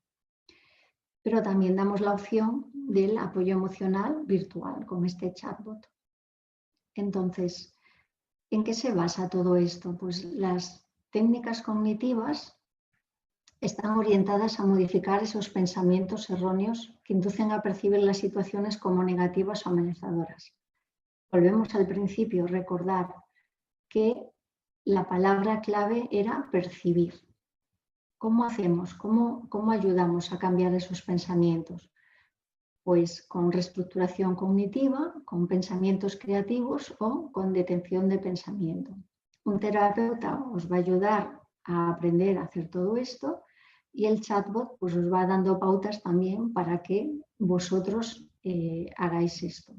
Pero también damos la opción del apoyo emocional virtual con este chatbot. Entonces, ¿en qué se basa todo esto? Pues las técnicas cognitivas están orientadas a modificar esos pensamientos erróneos que inducen a percibir las situaciones como negativas o amenazadoras. Volvemos al principio, recordar que la palabra clave era percibir. ¿Cómo hacemos? ¿Cómo ayudamos a cambiar esos pensamientos? Pues con reestructuración cognitiva, con pensamientos creativos o con detención de pensamiento. Un terapeuta os va a ayudar a aprender a hacer todo esto y el chatbot pues os va dando pautas también para que vosotros hagáis esto.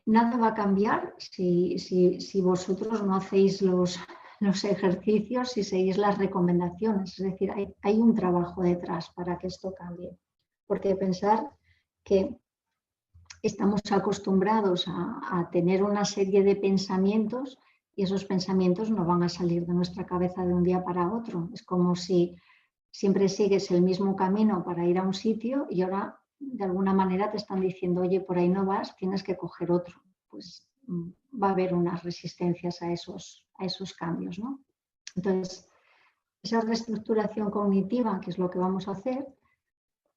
Nada va a cambiar si vosotros no hacéis los ejercicios y seguís las recomendaciones. Es decir, hay un trabajo detrás para que esto cambie. Porque pensar que estamos acostumbrados a tener una serie de pensamientos y esos pensamientos no van a salir de nuestra cabeza de un día para otro. Es como si siempre sigues el mismo camino para ir a un sitio y ahora de alguna manera te están diciendo, oye, por ahí no vas, tienes que coger otro. Pues va a haber unas resistencias a esos cambios, ¿no? Entonces, esa reestructuración cognitiva, que es lo que vamos a hacer,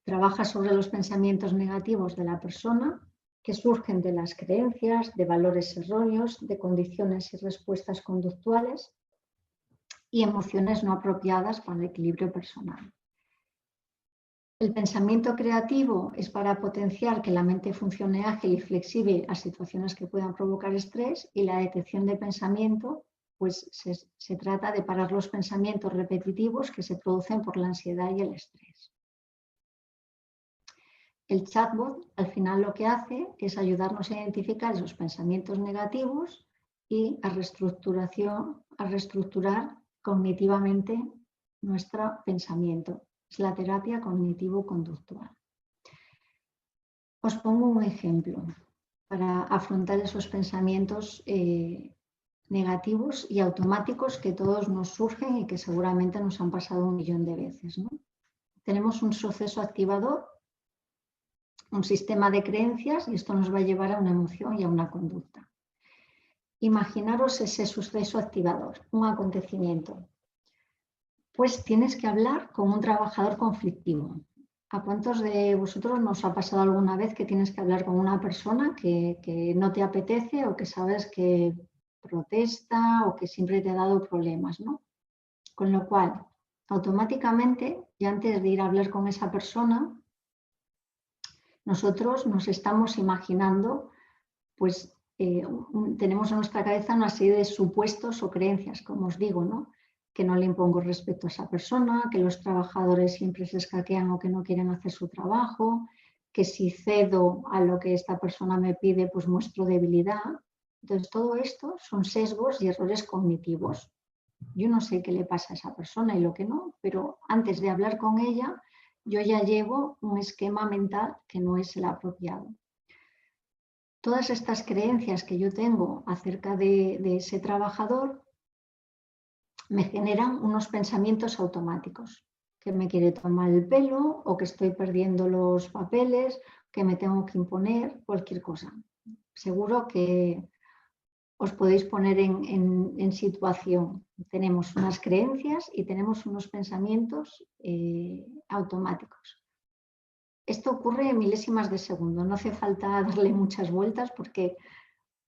trabaja sobre los pensamientos negativos de la persona que surgen de las creencias, de valores erróneos, de condiciones y respuestas conductuales y emociones no apropiadas para el equilibrio personal. El pensamiento creativo es para potenciar que la mente funcione ágil y flexible a situaciones que puedan provocar estrés, y la detección de pensamiento, pues se trata de parar los pensamientos repetitivos que se producen por la ansiedad y el estrés. El chatbot al final lo que hace es ayudarnos a identificar esos pensamientos negativos y a reestructurar cognitivamente nuestro pensamiento. Es la terapia cognitivo-conductual. Os pongo un ejemplo para afrontar esos pensamientos negativos y automáticos que todos nos surgen y que seguramente nos han pasado 1.000.000 de veces, ¿no? Tenemos un suceso activador, un sistema de creencias, y esto nos va a llevar a una emoción y a una conducta. Imaginaros ese suceso activador, un acontecimiento. Pues tienes que hablar con un trabajador conflictivo. ¿A cuántos de vosotros nos ha pasado alguna vez que tienes que hablar con una persona que no te apetece o que sabes que protesta o que siempre te ha dado problemas, ¿no? Con lo cual, automáticamente, y antes de ir a hablar con esa persona, nosotros nos estamos imaginando, pues tenemos en nuestra cabeza una serie de supuestos o creencias, como os digo, ¿no? Que no le impongo respeto a esa persona, que los trabajadores siempre se escaquean o que no quieren hacer su trabajo, que si cedo a lo que esta persona me pide, pues muestro debilidad. Entonces, todo esto son sesgos y errores cognitivos. Yo no sé qué le pasa a esa persona y lo que no, pero antes de hablar con ella, yo ya llevo un esquema mental que no es el apropiado. Todas estas creencias que yo tengo acerca de ese trabajador me generan unos pensamientos automáticos, que me quiere tomar el pelo o que estoy perdiendo los papeles, que me tengo que imponer, cualquier cosa. Seguro que os podéis poner en situación. Tenemos unas creencias y tenemos unos pensamientos automáticos. Esto ocurre en milésimas de segundo, no hace falta darle muchas vueltas porque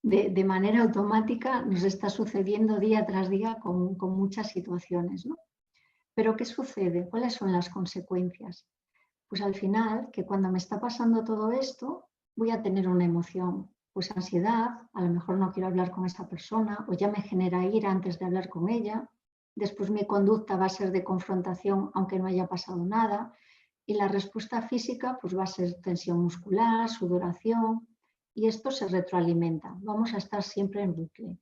de manera automática nos está sucediendo día tras día con muchas situaciones, ¿no? Pero ¿qué sucede? ¿Cuáles son las consecuencias? Pues al final, que cuando me está pasando todo esto, voy a tener una emoción, pues ansiedad, a lo mejor no quiero hablar con esa persona o ya me genera ira antes de hablar con ella. Después mi conducta va a ser de confrontación aunque no haya pasado nada. Y la respuesta física pues va a ser tensión muscular, sudoración, y esto se retroalimenta. Vamos a estar siempre en bucle.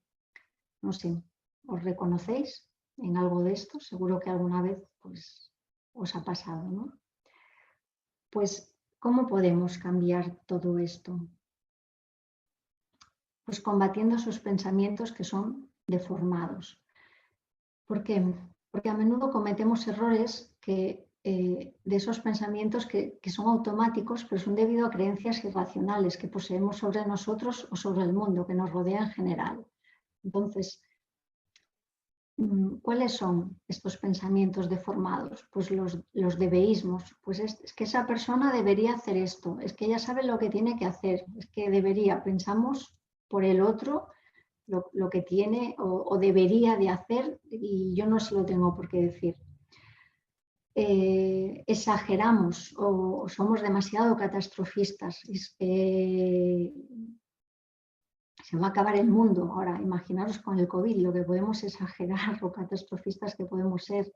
No sé, ¿os reconocéis en algo de esto? Seguro que alguna vez pues, os ha pasado, ¿no? Pues ¿Cómo podemos cambiar todo esto? Pues combatiendo esos pensamientos que son deformados. ¿Por qué? Porque a menudo cometemos errores de esos pensamientos que son automáticos, pero son debido a creencias irracionales que poseemos sobre nosotros o sobre el mundo que nos rodea en general. Entonces, ¿cuáles son estos pensamientos deformados? Pues los debeísmos. Pues es que esa persona debería hacer esto, es que ella sabe lo que tiene que hacer, es que debería, pensamos por el otro lo que tiene o debería de hacer y yo no se lo tengo por qué decir. Exageramos o somos demasiado catastrofistas. Es que se va a acabar el mundo. Ahora, imaginaros con el COVID, lo que podemos exagerar o catastrofistas que podemos ser.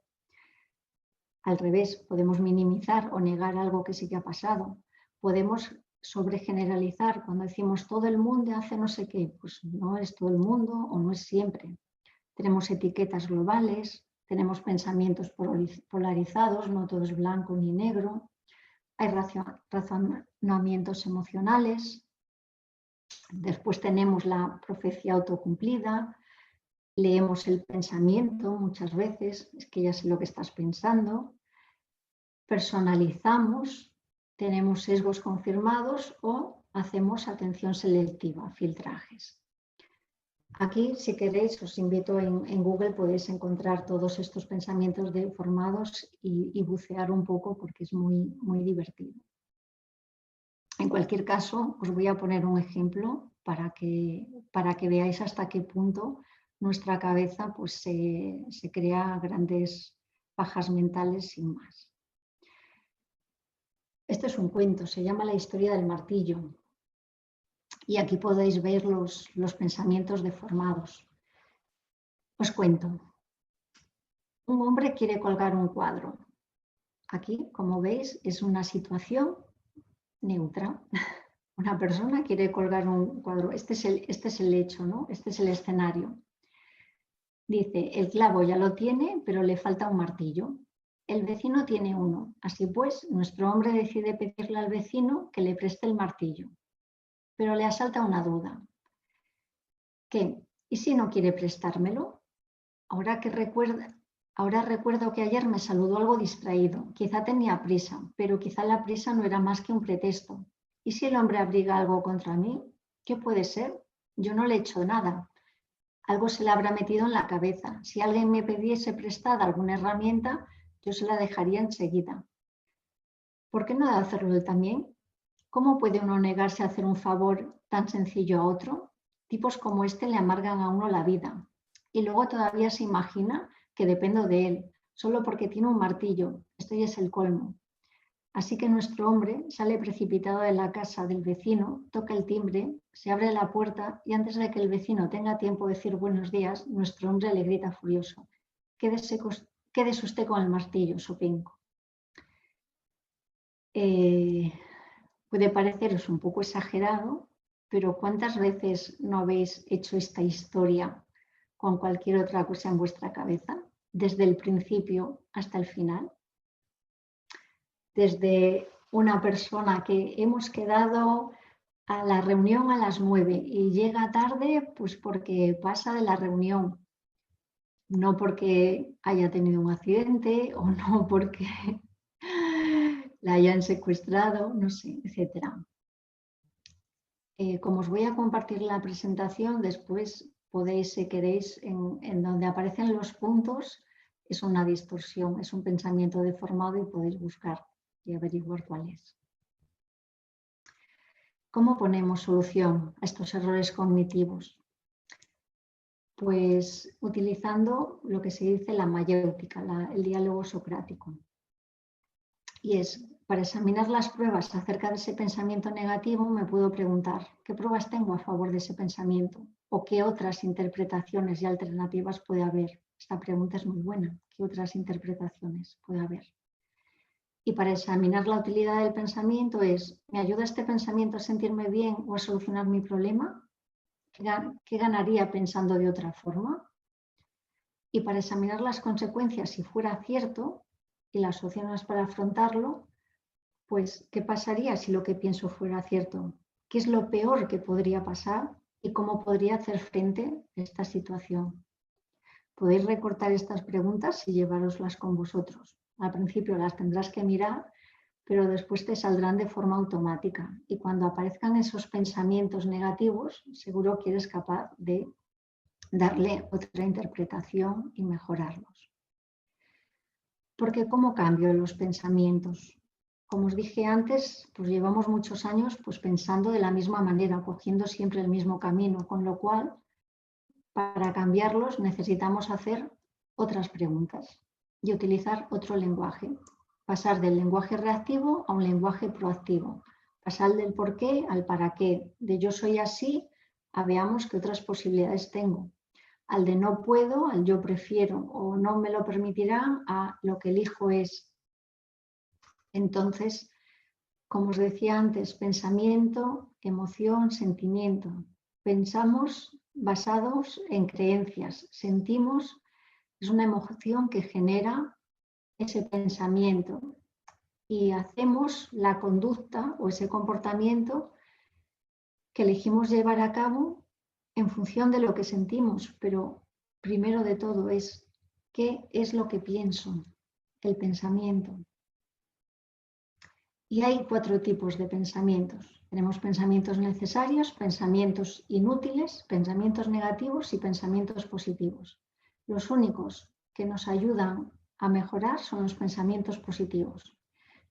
Al revés, podemos minimizar o negar algo que sí que ha pasado. Podemos sobregeneralizar cuando decimos todo el mundo hace no sé qué. Pues no es todo el mundo o no es siempre. Tenemos etiquetas globales, tenemos pensamientos polarizados, no todo es blanco ni negro. Hay razonamientos emocionales. Después tenemos la profecía autocumplida, leemos el pensamiento muchas veces, es que ya sé lo que estás pensando, personalizamos, tenemos sesgos confirmados o hacemos atención selectiva, filtrajes. Aquí, si queréis, os invito en Google, podéis encontrar todos estos pensamientos deformados y bucear un poco porque es muy, muy divertido. En cualquier caso, os voy a poner un ejemplo para que veáis hasta qué punto nuestra cabeza pues, se crea grandes pajas mentales sin más. Este es un cuento, se llama La historia del martillo. Y aquí podéis ver los pensamientos deformados. Os cuento. Un hombre quiere colgar un cuadro. Aquí, como veis, es una situación neutra. Una persona quiere colgar un cuadro. Este es el hecho, ¿no? Este es el escenario. Dice, el clavo ya lo tiene, pero le falta un martillo. El vecino tiene uno. Así pues, nuestro hombre decide pedirle al vecino que le preste el martillo. Pero le asalta una duda. ¿Qué? ¿Y si no quiere prestármelo? Ahora recuerdo que ayer me saludó algo distraído. Quizá tenía prisa, pero quizá la prisa no era más que un pretexto. ¿Y si el hombre abriga algo contra mí? ¿Qué puede ser? Yo no le he hecho nada. Algo se le habrá metido en la cabeza. Si alguien me pidiese prestada alguna herramienta, yo se la dejaría enseguida. ¿Por qué no de hacerlo él también? ¿Cómo puede uno negarse a hacer un favor tan sencillo a otro? Tipos como este le amargan a uno la vida. Y luego todavía se imagina que dependo de él, solo porque tiene un martillo. Esto ya es el colmo. Así que nuestro hombre sale precipitado de la casa del vecino, toca el timbre, se abre la puerta y antes de que el vecino tenga tiempo de decir buenos días, nuestro hombre le grita furioso. Quédese usted con el martillo, sopinco. Puede pareceros un poco exagerado, pero ¿cuántas veces no habéis hecho esta historia con cualquier otra cosa en vuestra cabeza? Desde el principio hasta el final. Desde una persona que hemos quedado a la reunión a las 9 y llega tarde, pues porque pasa de la reunión, no porque haya tenido un accidente o no porque la hayan secuestrado, no sé, etc. Como os voy a compartir la presentación, después podéis, si queréis, en donde aparecen los puntos, es una distorsión, es un pensamiento deformado y podéis buscar y averiguar cuál es. ¿Cómo ponemos solución a estos errores cognitivos? Pues utilizando lo que se dice la mayéutica, el diálogo socrático. Y es, para examinar las pruebas acerca de ese pensamiento negativo, me puedo preguntar, ¿qué pruebas tengo a favor de ese pensamiento? ¿O qué otras interpretaciones y alternativas puede haber? Esta pregunta es muy buena. ¿Qué otras interpretaciones puede haber? Y para examinar la utilidad del pensamiento es, ¿me ayuda este pensamiento a sentirme bien o a solucionar mi problema? ¿Qué ganaría pensando de otra forma? Y para examinar las consecuencias, si fuera cierto, y las opciones para afrontarlo, pues, ¿qué pasaría si lo que pienso fuera cierto? ¿Qué es lo peor que podría pasar y cómo podría hacer frente a esta situación? Podéis recortar estas preguntas y llevároslas con vosotros. Al principio las tendrás que mirar, pero después te saldrán de forma automática. Y cuando aparezcan esos pensamientos negativos, seguro que eres capaz de darle otra interpretación y mejorarlos. Porque ¿cómo cambio los pensamientos? Como os dije antes, pues llevamos muchos años pues pensando de la misma manera, cogiendo siempre el mismo camino, con lo cual para cambiarlos necesitamos hacer otras preguntas y utilizar otro lenguaje. Pasar del lenguaje reactivo a un lenguaje proactivo. Pasar del por qué al para qué. De yo soy así a veamos qué otras posibilidades tengo. Al de no puedo, al yo prefiero o no me lo permitirán, a lo que elijo es. Entonces, como os decía antes, pensamiento, emoción, sentimiento. Pensamos basados en creencias, sentimos, es una emoción que genera ese pensamiento y hacemos la conducta o ese comportamiento que elegimos llevar a cabo en función de lo que sentimos, pero primero de todo es qué es lo que pienso, el pensamiento. Y hay 4 tipos de pensamientos. Tenemos pensamientos necesarios, pensamientos inútiles, pensamientos negativos y pensamientos positivos. Los únicos que nos ayudan a mejorar son los pensamientos positivos.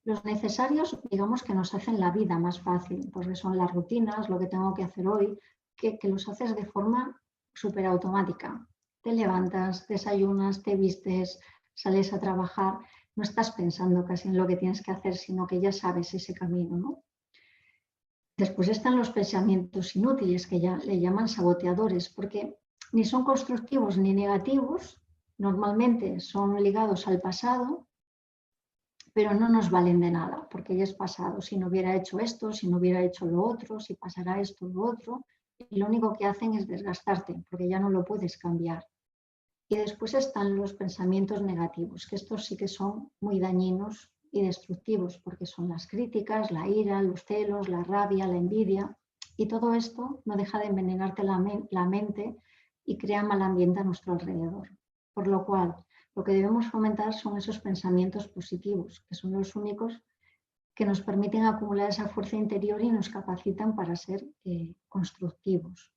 Los necesarios, digamos que nos hacen la vida más fácil, porque son las rutinas, lo que tengo que hacer hoy, que los haces de forma súper automática. Te levantas, desayunas, te vistes, sales a trabajar. No estás pensando casi en lo que tienes que hacer, sino que ya sabes ese camino, ¿no? Después están los pensamientos inútiles, que ya le llaman saboteadores, porque ni son constructivos ni negativos, normalmente son ligados al pasado, pero no nos valen de nada, porque ya es pasado. Si no hubiera hecho esto, si no hubiera hecho lo otro, si pasará esto o lo otro, y lo único que hacen es desgastarte, porque ya no lo puedes cambiar. Y después están los pensamientos negativos, que estos sí que son muy dañinos y destructivos, porque son las críticas, la ira, los celos, la rabia, la envidia. Y todo esto no deja de envenenarte la mente y crea mal ambiente a nuestro alrededor. Por lo cual, lo que debemos fomentar son esos pensamientos positivos, que son los únicos que nos permiten acumular esa fuerza interior y nos capacitan para ser constructivos.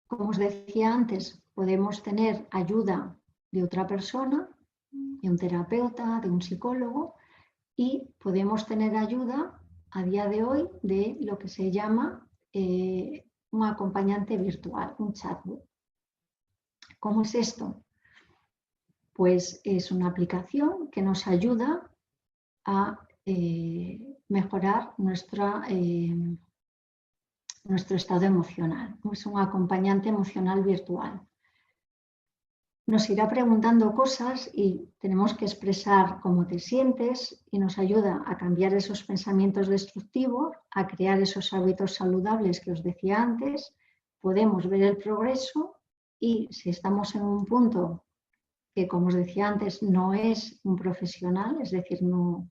Como os decía antes, podemos tener ayuda de otra persona, de un terapeuta, de un psicólogo, y podemos tener ayuda a día de hoy de lo que se llama un acompañante virtual, un chatbot. ¿Cómo es esto? Pues es una aplicación que nos ayuda a mejorar nuestro estado emocional. Es un acompañante emocional virtual. Nos irá preguntando cosas y tenemos que expresar cómo te sientes y nos ayuda a cambiar esos pensamientos destructivos, a crear esos hábitos saludables que os decía antes. Podemos ver el progreso y si estamos en un punto que, como os decía antes, no es un profesional, es decir, no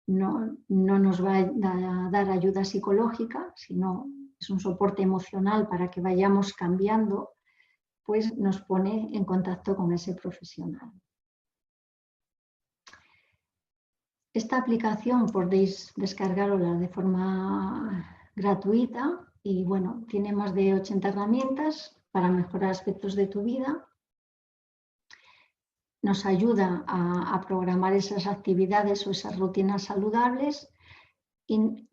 nos va a dar ayuda psicológica, sino es un soporte emocional para que vayamos cambiando, pues nos pone en contacto con ese profesional. Esta aplicación podéis descargarla de forma gratuita y bueno, tiene más de 80 herramientas para mejorar aspectos de tu vida. Nos ayuda a programar esas actividades o esas rutinas saludables y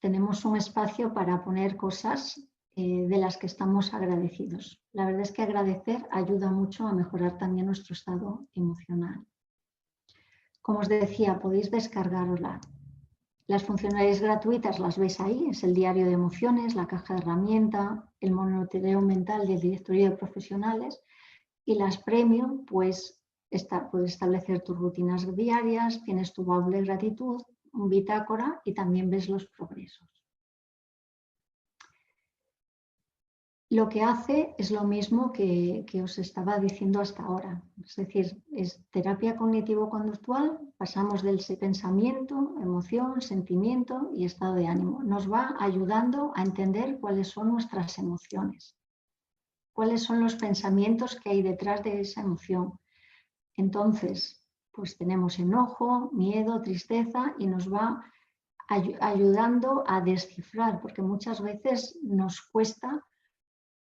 tenemos un espacio para poner cosas de las que estamos agradecidos. La verdad es que agradecer ayuda mucho a mejorar también nuestro estado emocional. Como os decía, podéis descargarosla. Las funcionalidades gratuitas las veis ahí, es el diario de emociones, la caja de herramienta, el monitoreo mental y el directorio de profesionales. Y las premium, pues puedes establecer tus rutinas diarias, tienes tu baúl de gratitud, un bitácora y también ves los progresos. lo que hace es lo mismo que os estaba diciendo hasta ahora. Es decir, es terapia cognitivo-conductual, pasamos del pensamiento, emoción, sentimiento y estado de ánimo. Nos va ayudando a entender cuáles son nuestras emociones, cuáles son los pensamientos que hay detrás de esa emoción. Entonces, pues tenemos enojo, miedo, tristeza y nos va ayudando a descifrar, porque muchas veces nos cuesta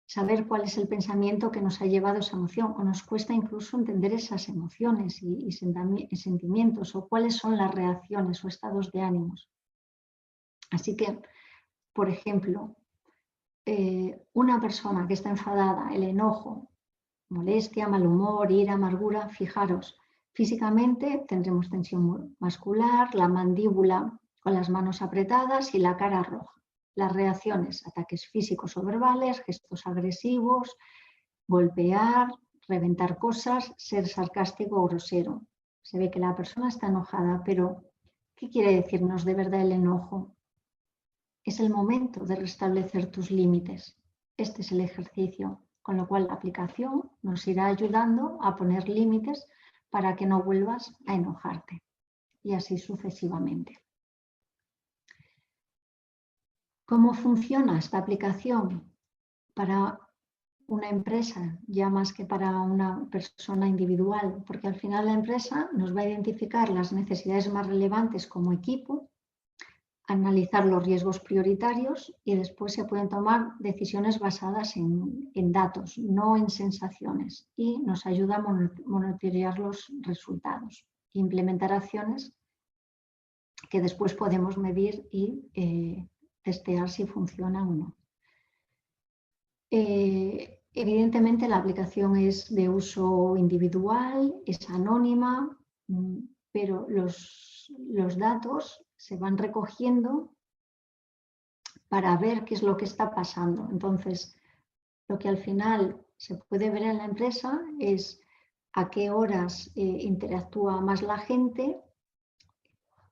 saber cuál es el pensamiento que nos ha llevado a esa emoción, o nos cuesta incluso entender esas emociones y sentimientos, o cuáles son las reacciones o estados de ánimos. Así que, por ejemplo, una persona que está enfadada, el enojo, molestia, mal humor, ira, amargura, fijaros, físicamente tendremos tensión muscular, la mandíbula con las manos apretadas y la cara roja. Las reacciones, ataques físicos o verbales, gestos agresivos, golpear, reventar cosas, ser sarcástico o grosero. Se ve que la persona está enojada, pero ¿qué quiere decirnos de verdad el enojo? Es el momento de restablecer tus límites. Este es el ejercicio, con lo cual la aplicación nos irá ayudando a poner límites para que no vuelvas a enojarte y así sucesivamente. ¿Cómo funciona esta aplicación para una empresa, ya más que para una persona individual? Porque al final la empresa nos va a identificar las necesidades más relevantes como equipo, analizar los riesgos prioritarios y después se pueden tomar decisiones basadas en datos, no en sensaciones, y nos ayuda a monitorear los resultados e implementar acciones que después podemos medir y testear si funcionan o no. Evidentemente la aplicación es de uso individual, es anónima, pero los datos se van recogiendo para ver qué es lo que está pasando. Entonces, lo que al final se puede ver en la empresa es a qué horas interactúa más la gente,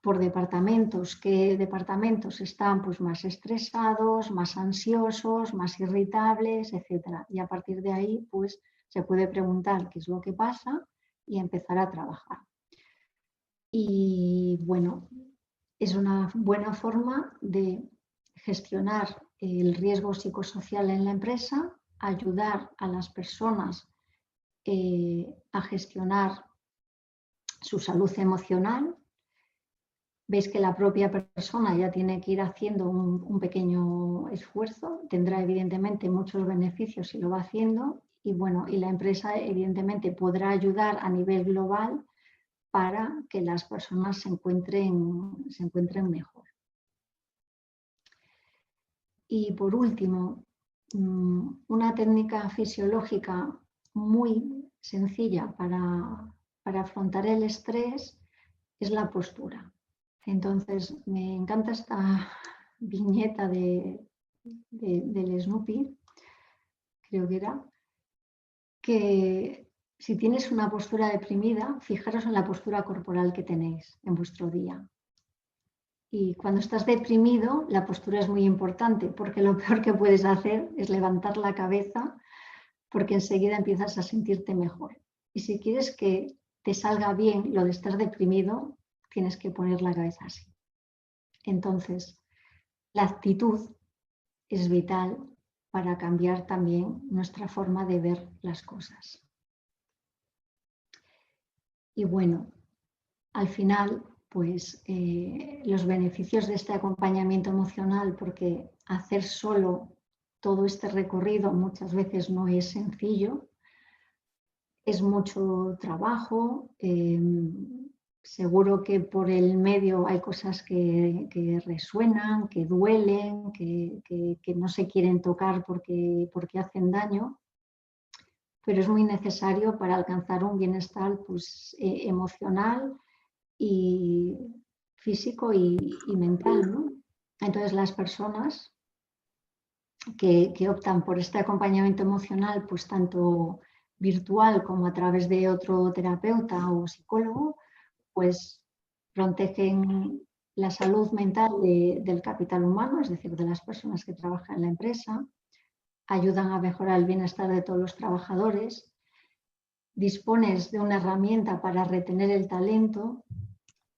por departamentos, qué departamentos están pues, más estresados, más ansiosos, más irritables, etc. Y a partir de ahí pues, se puede preguntar qué es lo que pasa y empezar a trabajar. Y bueno, es una buena forma de gestionar el riesgo psicosocial en la empresa, ayudar a las personas a gestionar su salud emocional. Veis que la propia persona ya tiene que ir haciendo un pequeño esfuerzo, tendrá evidentemente muchos beneficios si lo va haciendo y bueno, y la empresa evidentemente podrá ayudar a nivel global para que las personas se encuentren mejor. Y por último, una técnica fisiológica muy sencilla para afrontar el estrés es la postura. Entonces, me encanta esta viñeta del Snoopy, creo que era, que si tienes una postura deprimida, fijaros en la postura corporal que tenéis en vuestro día. Y cuando estás deprimido, la postura es muy importante, porque lo peor que puedes hacer es levantar la cabeza, porque enseguida empiezas a sentirte mejor. Y si quieres que te salga bien lo de estar deprimido, tienes que poner la cabeza así. Entonces, la actitud es vital para cambiar también nuestra forma de ver las cosas. Y bueno, al final, pues los beneficios de este acompañamiento emocional, porque hacer solo todo este recorrido muchas veces no es sencillo, es mucho trabajo. Seguro que por el medio hay cosas que resuenan, que duelen, que no se quieren tocar porque hacen daño, pero es muy necesario para alcanzar un bienestar pues, emocional y físico y mental, ¿no? Entonces las personas que optan por este acompañamiento emocional, pues tanto virtual como a través de otro terapeuta o psicólogo, pues protegen la salud mental del capital humano, es decir, de las personas que trabajan en la empresa, ayudan a mejorar el bienestar de todos los trabajadores. Dispones de una herramienta para retener el talento,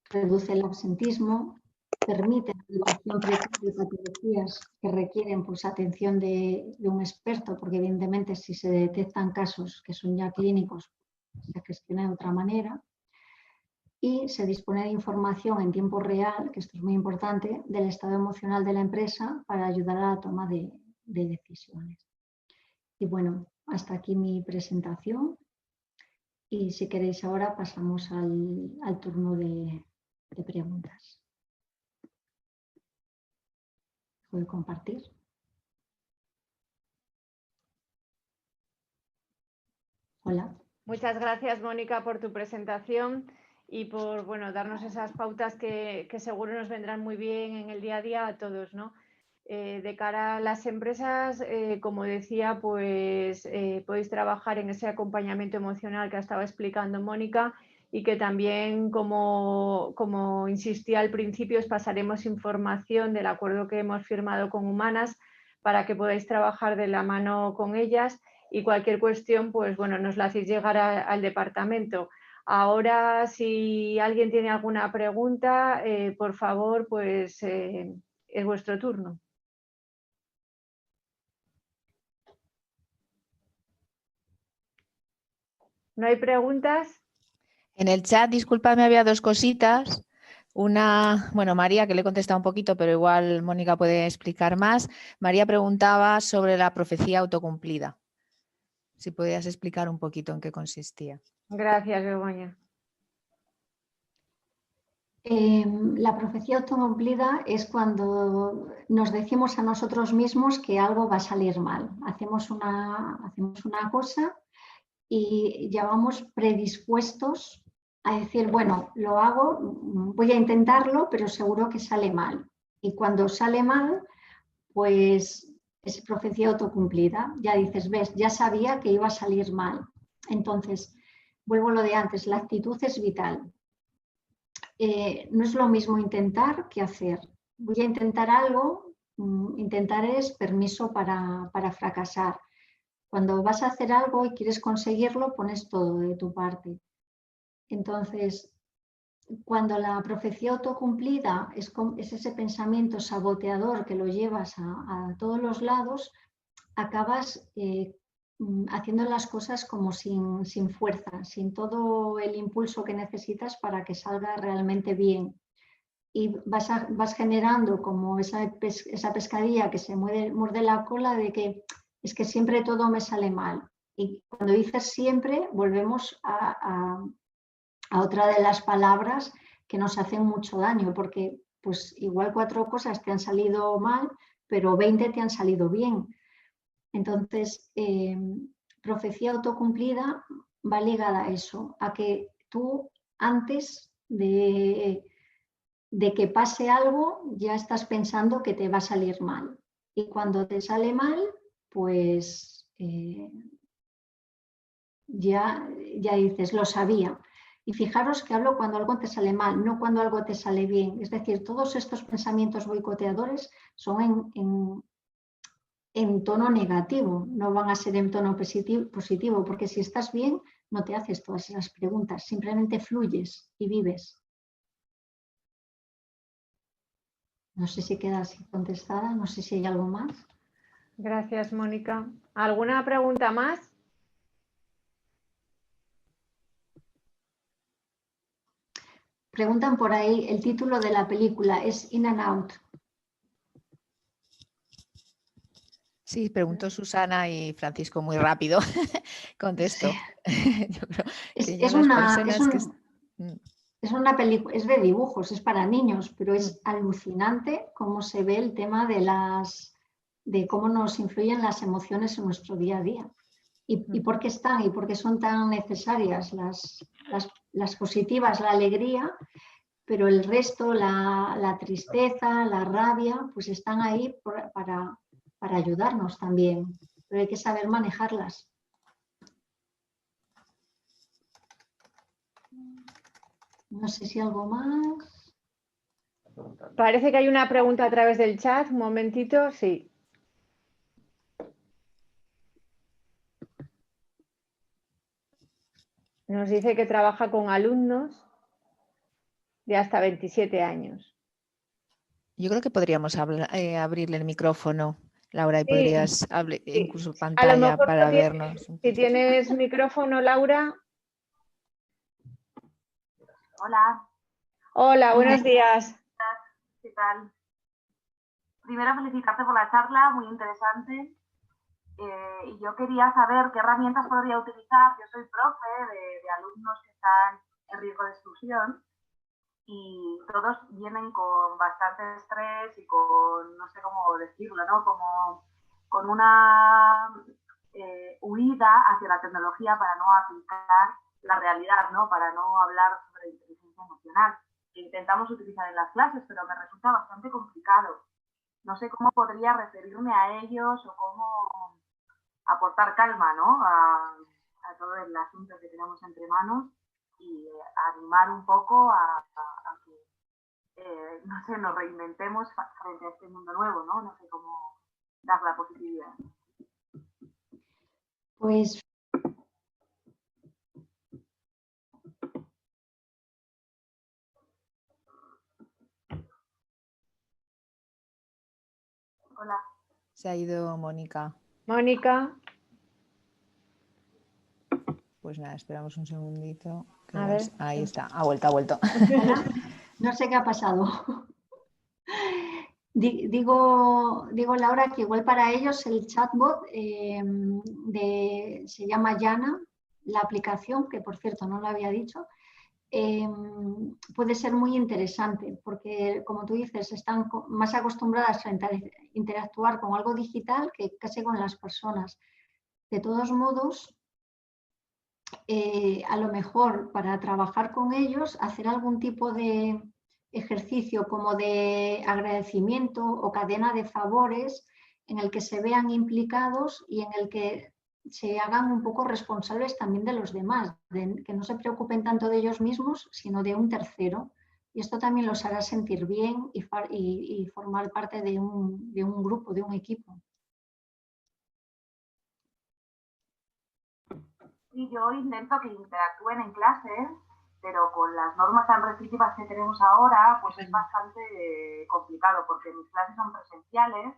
reduce el absentismo, permite la detección precoz de patologías que requieren pues, atención de un experto, porque evidentemente si se detectan casos que son ya clínicos, se gestiona de otra manera. Y se dispone de información en tiempo real, que esto es muy importante, del estado emocional de la empresa para ayudar a la toma de decisiones. Y bueno, hasta aquí mi presentación. Y si queréis ahora pasamos al turno de preguntas. Voy a compartir. Hola. Muchas gracias, Mónica, por tu presentación y por darnos esas pautas que seguro nos vendrán muy bien en el día a día a todos, ¿no? De cara a las empresas, como decía, pues podéis trabajar en ese acompañamiento emocional que estaba explicando Mónica y que también, como insistía al principio, os pasaremos información del acuerdo que hemos firmado con Humanas para que podáis trabajar de la mano con ellas y cualquier cuestión, pues nos la hacéis llegar al departamento. Ahora, si alguien tiene alguna pregunta, por favor, pues es vuestro turno. ¿No hay preguntas? En el chat, discúlpame, había dos cositas. Una, María, que le he contestado un poquito, pero igual Mónica puede explicar más. María preguntaba sobre la profecía autocumplida. Si podías explicar un poquito en qué consistía. Gracias, Begoña. La profecía autocumplida es cuando nos decimos a nosotros mismos que algo va a salir mal. Hacemos una cosa y ya vamos predispuestos a decir, bueno, lo hago, voy a intentarlo, pero seguro que sale mal. Y cuando sale mal, pues es profecía autocumplida. Ya dices, ves, ya sabía que iba a salir mal. Entonces, vuelvo a lo de antes, la actitud es vital. No es lo mismo intentar que hacer. Voy a intentar algo, intentar es permiso para fracasar. Cuando vas a hacer algo y quieres conseguirlo, pones todo de tu parte. Entonces, cuando la profecía autocumplida es ese pensamiento saboteador que lo llevas a todos los lados, acabas haciendo las cosas como sin fuerza, sin todo el impulso que necesitas para que salga realmente bien. Y vas generando como esa pescadilla que se muerde la cola de que es que siempre todo me sale mal. Y cuando dices siempre, volvemos a otra de las palabras que nos hacen mucho daño, porque pues igual 4 cosas te han salido mal, pero 20 te han salido bien. Entonces, profecía autocumplida va ligada a eso, a que tú antes de que pase algo ya estás pensando que te va a salir mal. Y cuando te sale mal, pues ya dices, lo sabía. Y fijaros que hablo cuando algo te sale mal, no cuando algo te sale bien. Es decir, todos estos pensamientos boicoteadores son en tono negativo, no van a ser en tono positivo, porque si estás bien, no te haces todas esas preguntas, simplemente fluyes y vives. No sé si queda así contestada, no sé si hay algo más. Gracias, Mónica. ¿Alguna pregunta más? Preguntan por ahí, el título de la película es In and Out. Sí, preguntó Susana y Francisco muy rápido contestó. Sí. Yo creo Es que ya las personas que... Es una película, es de dibujos, es para niños, pero es alucinante cómo se ve el tema de cómo nos influyen las emociones en nuestro día a día. Y por qué están y por qué son tan necesarias las positivas, la alegría, pero el resto, la tristeza, la rabia, pues están ahí para ayudarnos también. Pero hay que saber manejarlas. No sé si algo más. Parece que hay una pregunta a través del chat. Un momentito, sí. Nos dice que trabaja con alumnos de hasta 27 años. Yo creo que podríamos abrirle el micrófono, Laura, y Sí, podrías sí. incluso A lo pantalla mejor para vernos. si tienes micrófono, Laura. Hola. Hola, buenos días. ¿Qué tal? Primero felicitarte por la charla, muy interesante. Y yo quería saber qué herramientas podría utilizar. Yo soy profe de alumnos que están en riesgo de exclusión y todos vienen con bastante estrés y con, no sé cómo decirlo, ¿no? Como con una huida hacia la tecnología para no aplicar la realidad, ¿no? Para no hablar sobre inteligencia emocional. Que intentamos utilizar en las clases, pero me resulta bastante complicado. No sé cómo podría referirme a ellos o cómo aportar calma, ¿no? a todo el asunto que tenemos entre manos y animar un poco a que, no sé, nos reinventemos frente a este mundo nuevo, ¿no? No sé cómo dar la positividad. Pues Hola. Se ha ido Mónica. Mónica. Pues nada, esperamos un segundito. A ver. Ahí está, ha vuelto. hola, no sé qué ha pasado. Digo, Laura, que igual para ellos el chatbot se llama Yana, la aplicación, que por cierto no lo había dicho, puede ser muy interesante porque, como tú dices, están más acostumbradas a interactuar con algo digital que casi con las personas. De todos modos, a lo mejor para trabajar con ellos, hacer algún tipo de ejercicio como de agradecimiento o cadena de favores en el que se vean implicados y en el que se hagan un poco responsables también de los demás, que no se preocupen tanto de ellos mismos, sino de un tercero. Y esto también los hará sentir bien y formar parte de un grupo, de un equipo. Sí, yo intento que interactúen en clases, pero con las normas tan restrictivas que tenemos ahora, pues es bastante complicado, porque mis clases son presenciales,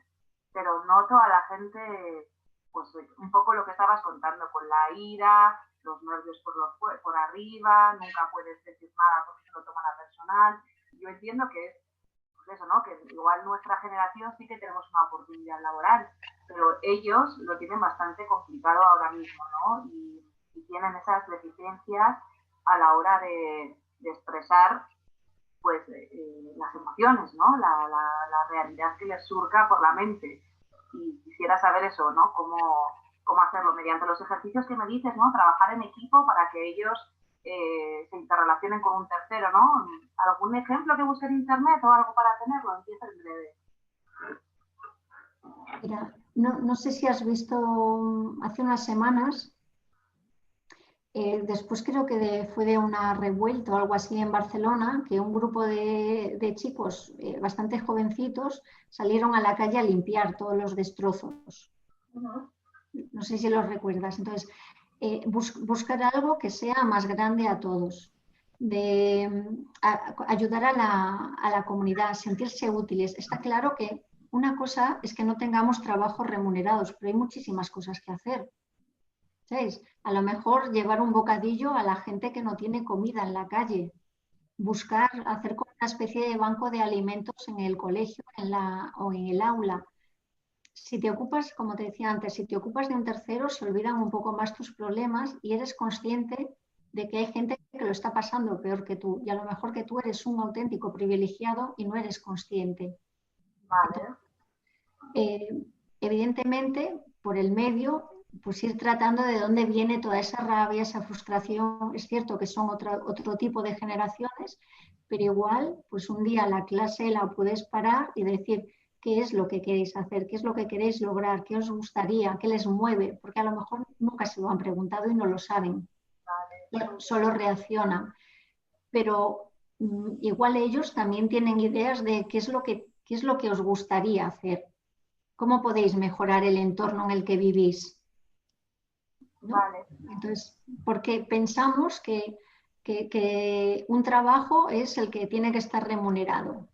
pero noto a la gente, pues un poco lo que estabas contando, con la ira, los nervios por arriba, nunca puedes decir nada porque se lo toman a personal. Yo entiendo que es pues eso, ¿no? Que igual nuestra generación sí que tenemos una oportunidad laboral, pero ellos lo tienen bastante complicado ahora mismo, ¿no? Y tienen esas deficiencias a la hora de expresar pues las emociones, ¿no? La realidad que les surca por la mente. Y quisiera saber eso, ¿no? Cómo hacerlo mediante los ejercicios que me dices, ¿no? Trabajar en equipo para que ellos se interrelacionen con un tercero, ¿no? ¿Algún ejemplo que busque en internet o algo para tenerlo? Empieza en breve. Mira, no sé si has visto hace unas semanas, después creo que fue de una revuelta o algo así en Barcelona, que un grupo de chicos bastante jovencitos salieron a la calle a limpiar todos los destrozos. No sé si los recuerdas. Entonces, buscar algo que sea más grande a todos, ayudar a la comunidad, sentirse útiles. Está claro que una cosa es que no tengamos trabajos remunerados, pero hay muchísimas cosas que hacer. ¿Sabes? A lo mejor llevar un bocadillo a la gente que no tiene comida en la calle, hacer como una especie de banco de alimentos en el colegio o en el aula. Si te ocupas, como te decía antes, si te ocupas de un tercero, se olvidan un poco más tus problemas y eres consciente de que hay gente que lo está pasando peor que tú y a lo mejor que tú eres un auténtico privilegiado y no eres consciente. Vale. Evidentemente, por el medio, pues ir tratando de dónde viene toda esa rabia, esa frustración. Es cierto que son otro tipo de generaciones, pero igual, pues un día la clase la puedes parar y decir qué es lo que queréis hacer, qué es lo que queréis lograr, qué os gustaría, qué les mueve, porque a lo mejor nunca se lo han preguntado y no lo saben. Solo reaccionan. Pero igual ellos también tienen ideas de qué es lo que os gustaría hacer. ¿Cómo podéis mejorar el entorno en el que vivís? ¿no? Vale. Entonces, porque pensamos que un trabajo es el que tiene que estar remunerado.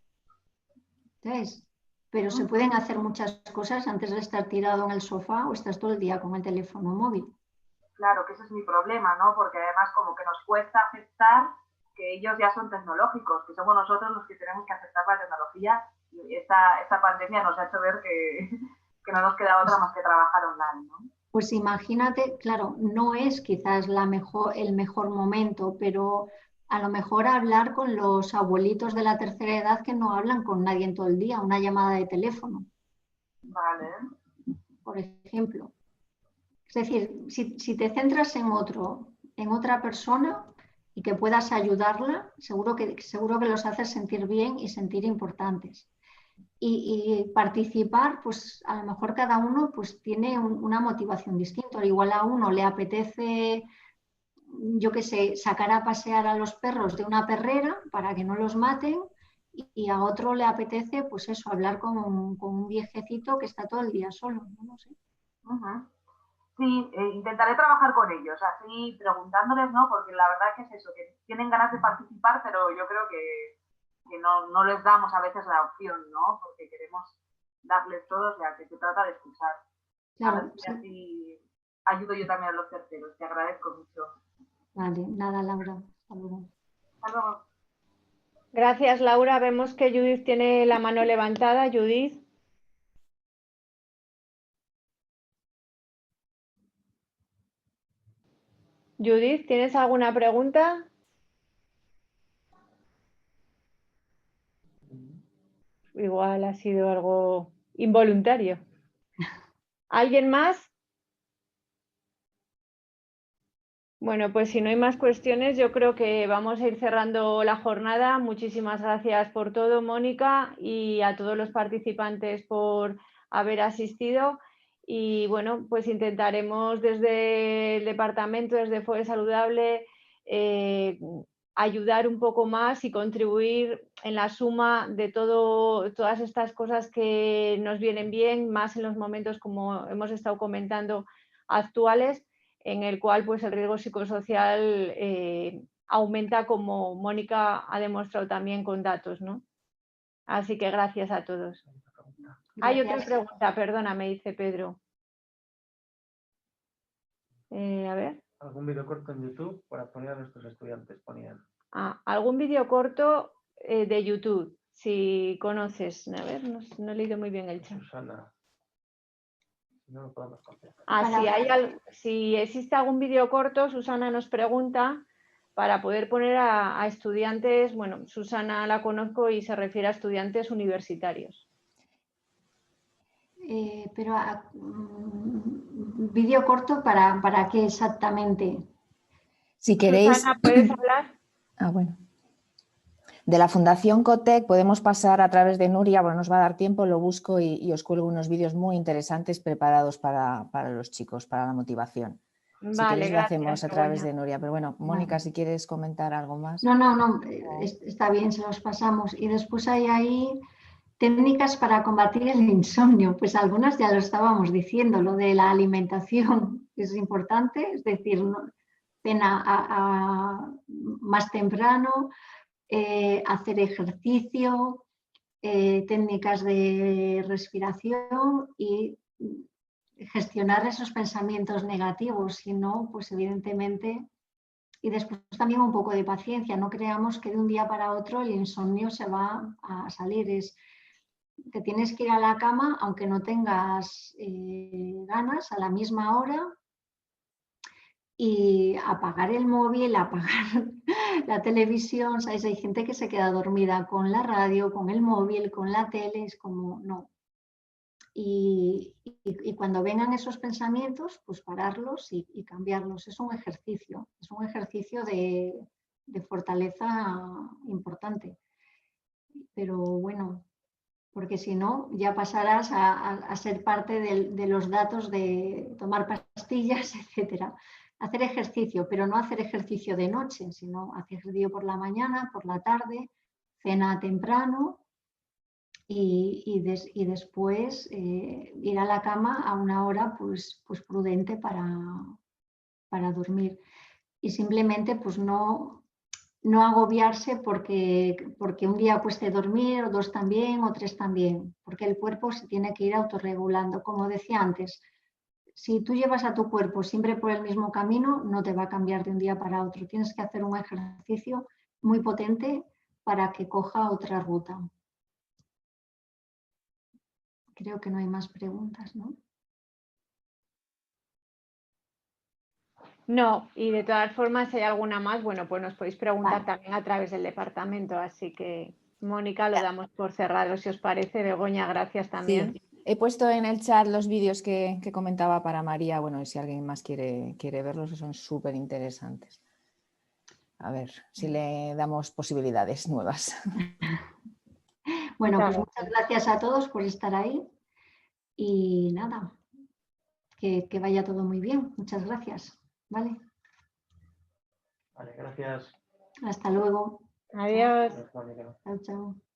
¿Sabes? Pero se pueden hacer muchas cosas antes de estar tirado en el sofá o estás todo el día con el teléfono móvil. Claro, que ese es mi problema, ¿no? Porque además como que nos cuesta aceptar que ellos ya son tecnológicos, que somos nosotros los que tenemos que aceptar la tecnología, y esta pandemia nos ha hecho ver que no nos queda otra más que trabajar online, ¿no? Pues imagínate, claro, no es quizás el mejor momento, pero a lo mejor hablar con los abuelitos de la tercera edad que no hablan con nadie en todo el día, una llamada de teléfono, Vale. por ejemplo. Es decir, si te centras en otra persona y que puedas ayudarla, seguro que los haces sentir bien y sentir importantes. Y participar, pues a lo mejor cada uno pues, tiene una motivación distinta. Igual a uno le apetece, yo qué sé, sacar a pasear a los perros de una perrera para que no los maten, y a otro le apetece, pues eso, hablar con un viejecito que está todo el día solo, no sé. Sí, intentaré trabajar con ellos, así preguntándoles, ¿no? Porque la verdad que es eso, que tienen ganas de participar, pero yo creo que no les damos a veces la opción, ¿no? Porque queremos darles todo, o sea, que se trata de escuchar. Claro, a ver si así ayudo yo también a los terceros, te agradezco mucho. Vale, nada, Laura, hasta luego. Hasta luego. Gracias, Laura. Vemos que Judith tiene la mano levantada. Judith. Judith, ¿tienes alguna pregunta? Igual ha sido algo involuntario. ¿Alguien más? Bueno, pues si no hay más cuestiones, yo creo que vamos a ir cerrando la jornada. Muchísimas gracias por todo, Mónica, y a todos los participantes por haber asistido. Y bueno, pues intentaremos desde el departamento, desde Fue Saludable, ayudar un poco más y contribuir en la suma de todas estas cosas que nos vienen bien, más en los momentos, como hemos estado comentando, actuales, en el cual pues el riesgo psicosocial aumenta, como Mónica ha demostrado también con datos, ¿no? Así que gracias a todos. Hay otra pregunta, perdona, me dice Pedro. A ver. ¿Algún vídeo corto en YouTube para poner a nuestros estudiantes? Ponían. Algún vídeo corto de YouTube, si conoces. A ver, no he leído muy bien el chat. Susana. No lo podemos contestar. Si existe algún vídeo corto, Susana nos pregunta, para poder poner a estudiantes, bueno, Susana la conozco y se refiere a estudiantes universitarios. Pero vídeo corto, ¿para qué exactamente? Si queréis... Susana, ¿puedes hablar? Bueno. De la Fundación Cotec podemos pasar a través de Nuria, bueno, nos va a dar tiempo, lo busco y os cuelgo unos vídeos muy interesantes preparados para los chicos, para la motivación. Vale, si queréis, gracias, lo hacemos a través de Nuria. Pero bueno, Mónica, si quieres comentar algo más. No, está bien, se los pasamos. Y después hay ahí técnicas para combatir el insomnio. Pues algunas ya lo estábamos diciendo, lo de la alimentación es importante, es decir, cena más temprano, hacer ejercicio, técnicas de respiración y gestionar esos pensamientos negativos. Si no, pues evidentemente... Y después también un poco de paciencia. No creamos que de un día para otro el insomnio se va a salir. Te tienes que ir a la cama aunque no tengas ganas, a la misma hora, y apagar el móvil, apagar la televisión. ¿Sabes? Hay gente que se queda dormida con la radio, con el móvil, con la tele. Es como, no. Y cuando vengan esos pensamientos, pues pararlos y cambiarlos. Es un ejercicio de fortaleza importante. Pero bueno, porque si no, ya pasarás a ser parte de los datos de tomar pastillas, etcétera. Hacer ejercicio, pero no hacer ejercicio de noche, sino hacer ejercicio por la mañana, por la tarde, cena temprano y después ir a la cama a una hora pues prudente para para dormir. Y simplemente pues no agobiarse porque un día cueste dormir, o 2 también, o 3 también, porque el cuerpo se tiene que ir autorregulando. Como decía antes, si tú llevas a tu cuerpo siempre por el mismo camino, no te va a cambiar de un día para otro. Tienes que hacer un ejercicio muy potente para que coja otra ruta. Creo que no hay más preguntas, ¿no? No, y de todas formas, si hay alguna más, bueno, pues nos podéis preguntar también a través del departamento. Así que, Mónica, lo damos por cerrado, si os parece. Begoña, gracias también. Sí. He puesto en el chat los vídeos que comentaba para María. Bueno, si alguien más quiere verlos, son súper interesantes. A ver si le damos posibilidades nuevas. Bueno, pues muchas gracias a todos por estar ahí y nada, que vaya todo muy bien. Muchas gracias. ¿Vale? Vale, gracias. Hasta luego. Adiós. Gracias, Mónica. Chao, chao.